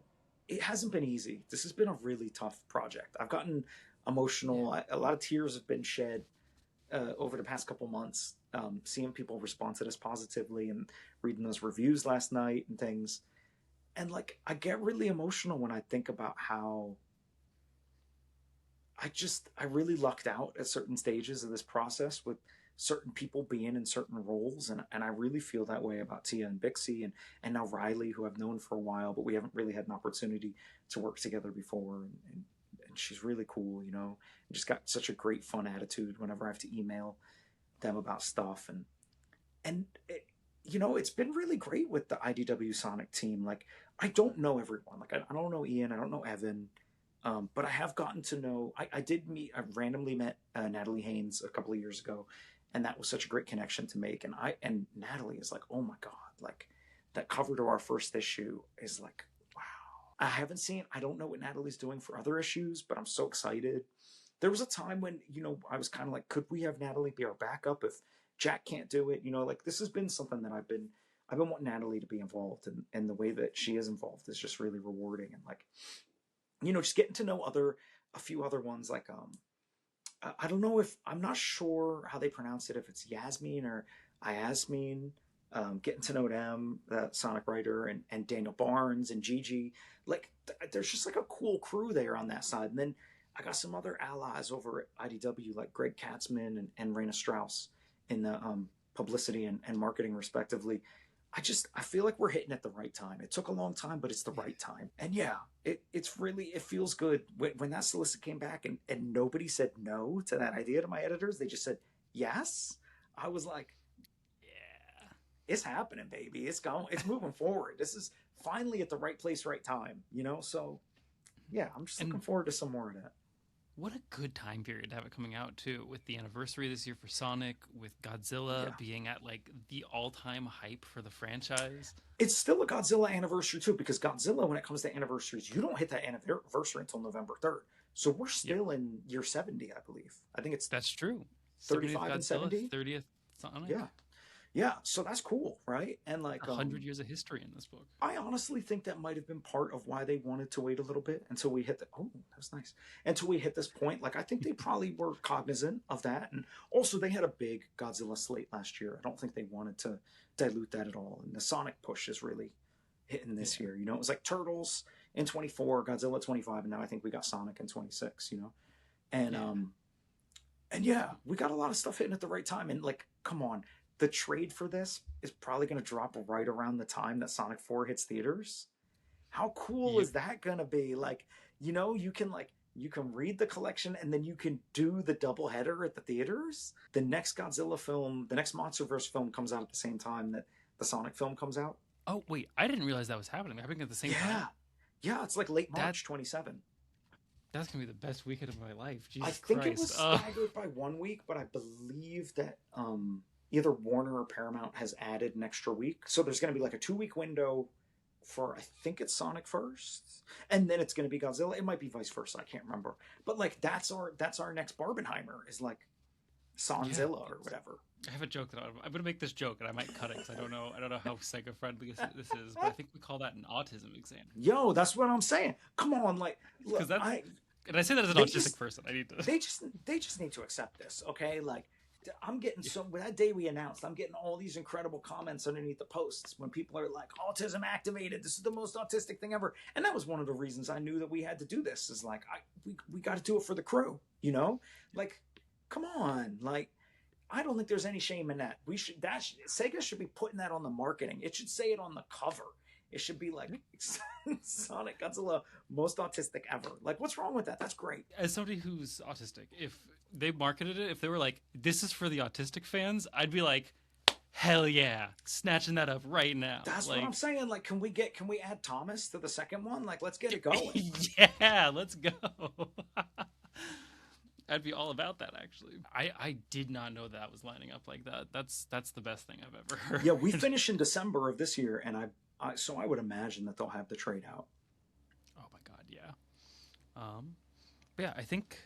It hasn't been easy. This has been a really tough project. I've gotten emotional. A lot of tears have been shed over the past couple months, seeing people respond to this positively and reading those reviews last night and things. And like, I get really emotional when I think about how I really lucked out at certain stages of this process with certain people being in certain roles. And I really feel that way about Tia and Bixie and now Riley, who I've known for a while, but we haven't really had an opportunity to work together before. And she's really cool, and just got such a great fun attitude whenever I have to email them about stuff. And it's been really great with the IDW Sonic team. Like, I don't know everyone. Like, I don't know Ian. I don't know Evan. But I have gotten to know, I randomly met Natalie Haynes a couple of years ago, and that was such a great connection to make. And Natalie is like, oh my God, like that cover to our first issue is like, wow. I don't know what Natalie's doing for other issues, but I'm so excited. There was a time when, I was kind of like, could we have Natalie be our backup if Jack can't do it? Like, this has been something that I've been wanting Natalie to be involved, and the way that she is involved is just really rewarding. And like, just getting to know a few other ones, like, I don't know, I'm not sure how they pronounce it, if it's Yasmin or Iasmin, getting to know them, the Sonic writer, and Daniel Barnes and Gigi, like, there's just like a cool crew there on that side. And then I got some other allies over at IDW, like Greg Katzman and Raina Strauss in the publicity and marketing respectively. I feel like we're hitting at the right time. It took a long time, but it's the right time. And yeah, it feels good. When that solicit came back and nobody said no to that idea to my editors, they just said yes. I was like, yeah, it's happening, baby. It's moving forward. This is finally at the right place, right time, So yeah, I'm just looking forward to some more of that. What a good time period to have it coming out too, with the anniversary this year for Sonic, with Godzilla being at like the all-time hype for the franchise. It's still a Godzilla anniversary too, because Godzilla, when it comes to anniversaries, you don't hit that anniversary until November 3rd. So we're still in year 70, I believe. I think that's true. 35 and 70. 30th Sonic. Yeah, so that's cool, right? And like 100 years of history in this book. I honestly think that might have been part of why they wanted to wait a little bit until we hit that was nice. Until we hit this point. Like, I think they probably were cognizant of that. And also, they had a big Godzilla slate last year. I don't think they wanted to dilute that at all. And the Sonic push is really hitting this year. It was like Turtles in 24, Godzilla 25, and now I think we got Sonic in 26, And and yeah, we got a lot of stuff hitting at the right time. And like, come on. The trade for this is probably going to drop right around the time that Sonic 4 hits theaters. How cool is that going to be? Like, you can read the collection and then you can do the double header at the theaters. The next Godzilla film, the next Monsterverse film comes out at the same time that the Sonic film comes out. Oh, wait, I didn't realize that was happening. Happening at the same time? Yeah, it's like late March 27. That's going to be the best weekend of my life. Jesus Christ. I think it was staggered by 1 week, but I believe that either Warner or Paramount has added an extra week. So there's going to be like a 2-week window for, I think it's Sonic first, and then it's going to be Godzilla. It might be vice versa. I can't remember. But like, that's our next Barbenheimer, is like Sonzilla or whatever. I have a joke that I'm going to make this joke, and I might cut it because I don't know how psycho friendly this is, but I think we call that an autism exam. Yo, that's what I'm saying. Come on, like, look, and I say that as an autistic person. I need to. They just need to accept this, okay? Like, I'm getting that day we announced, I'm getting all these incredible comments underneath the posts when people are like, autism activated, this is the most autistic thing ever. And that was one of the reasons I knew that we had to do this, is like, we got to do it for the crew, like, come on. Like, I don't think there's any shame in that. Sega should be putting that on the marketing. It should say it on the cover. It should be like, Sonic Godzilla, most autistic ever. Like, what's wrong with that? That's great. As somebody who's autistic, if they marketed it, if they were like, this is for the autistic fans, I'd be like, hell yeah, snatching that up right now. That's what I'm saying. Like, can we add Thomas to the second one? Like, let's get it going. Yeah, let's go. I'd be all about that. Actually, I did not know that was lining up like that. That's the best thing I've ever heard. Yeah, we finish in December of this year, and so I would imagine that they'll have the trade out. Oh my god, yeah. But yeah, I think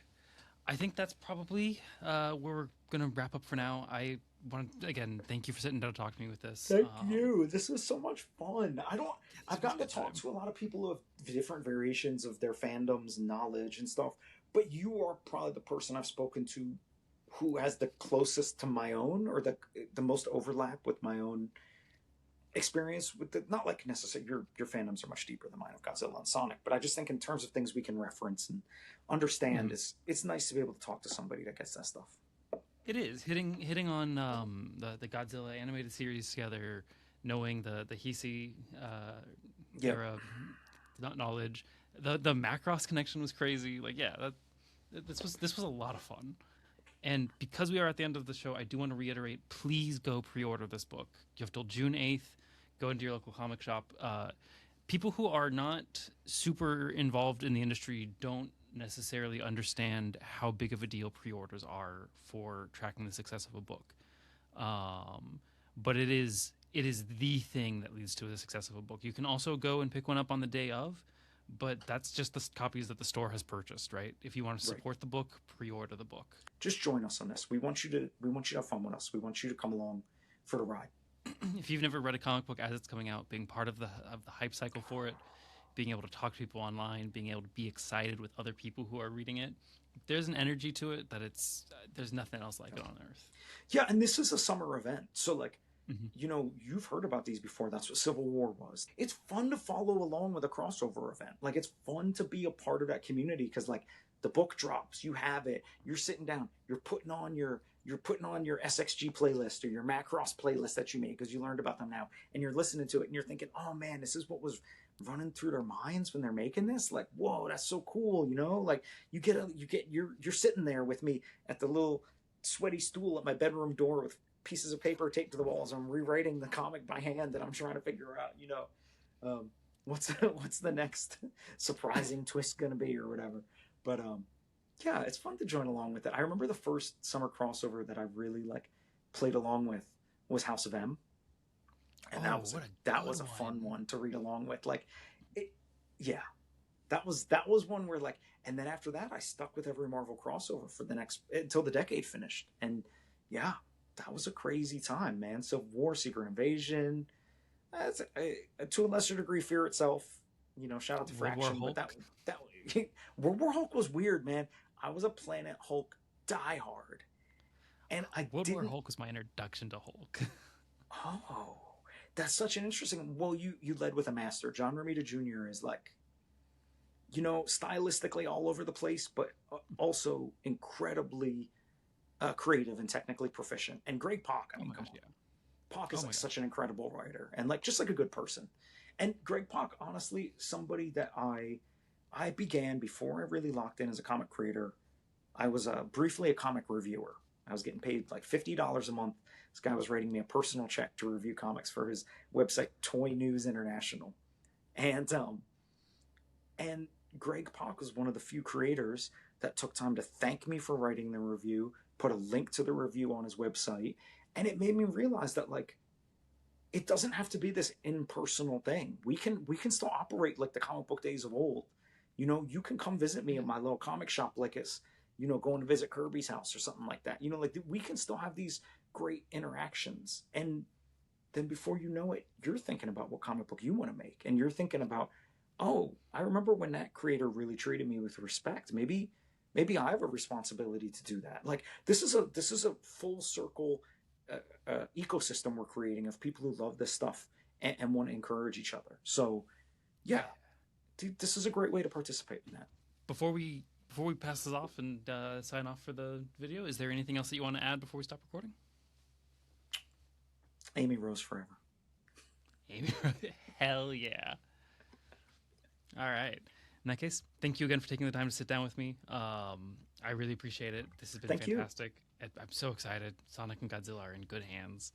that's probably where we're gonna wrap up for now. I want to again thank you for sitting down to talk to me with this. Thank you. This is so much fun. It's I've gotten to talk to a lot of people who have different variations of their fandoms, knowledge, and stuff. But you are probably the person I've spoken to who has the closest to my own, or the most overlap with my own experience with the, not like necessarily your fandoms are much deeper than mine of Godzilla and Sonic, but I just think in terms of things we can reference and understand, it's nice to be able to talk to somebody that gets that stuff. It is hitting on the Godzilla animated series together, knowing the Heisei era knowledge. The Macross connection was crazy. Like, yeah, this was a lot of fun. And because we are at the end of the show, I do want to reiterate: please go pre-order this book. You have till June 8th. Go into your local comic shop. People who are not super involved in the industry don't necessarily understand how big of a deal pre-orders are for tracking the success of a book. But it is the thing that leads to the success of a book. You can also go and pick one up on the day of, but that's just the copies that the store has purchased, right? If you want to support the book, pre-order the book. Just join us on this. We want you to have fun with us. We want you to come along for the ride. If you've never read a comic book as it's coming out, being part of the hype cycle for it, being able to talk to people online, being able to be excited with other people who are reading it, there's an energy to it that there's nothing else like it on earth. Yeah, and this is a summer event, so like, you know, you've heard about these before. That's what Civil War was. It's fun to follow along with a crossover event. Like, it's fun to be a part of that community because, like, the book drops, you have it, you're sitting down, you're putting on your SXG playlist or your Macross playlist that you made because you learned about them now, and you're listening to it and you're thinking, oh man, this is what was running through their minds when they're making this. Like, whoa, that's so cool, you know? Like, you're sitting there with me at the little sweaty stool at my bedroom door with pieces of paper taped to the walls. I'm rewriting the comic by hand and I'm trying to figure out, you know, what's the next surprising twist gonna be or whatever. But yeah, it's fun to join along with it. I remember the first summer crossover that I really like played along with was House of M, and that was a fun one to read along with. Like, that was one where, like, and then after that, I stuck with every Marvel crossover for the next until the decade finished, and yeah, that was a crazy time, man. Civil War, Secret Invasion, to a lesser degree, Fear itself. You know, shout out to Fraction, but that World War Hulk was weird, man. I was a Planet Hulk diehard, and World War Hulk was my introduction to Hulk. Oh, that's such an interesting. Well, you led with a master. John Romita Jr. is, like, you know, stylistically all over the place, but also incredibly creative and technically proficient. And Greg Pak, I mean, come on. Yeah. Pak is such an incredible writer and, like, just like a good person. And Greg Pak, honestly, somebody that I began before I really locked in as a comic creator. I was briefly a comic reviewer. I was getting paid like $50 a month. This guy was writing me a personal check to review comics for his website, Toy News International. And Greg Pak was one of the few creators that took time to thank me for writing the review, put a link to the review on his website, and it made me realize that, like, it doesn't have to be this impersonal thing. We can still operate like the comic book days of old. You know, you can come visit me at my little comic shop like it's, you know, going to visit Kirby's house or something like that. You know, like, we can still have these great interactions. And then before you know it, you're thinking about what comic book you want to make. And you're thinking about, oh, I remember when that creator really treated me with respect. Maybe I have a responsibility to do that. Like, this is a full circle ecosystem we're creating of people who love this stuff and want to encourage each other. So yeah, dude, this is a great way to participate in that. Before we pass this off and sign off for the video, is there anything else that you want to add before we stop recording? Amy Rose forever. Amy Rose, hell yeah. All right. In that case, thank you again for taking the time to sit down with me. I really appreciate it. This has been fantastic. I'm so excited. Sonic and Godzilla are in good hands.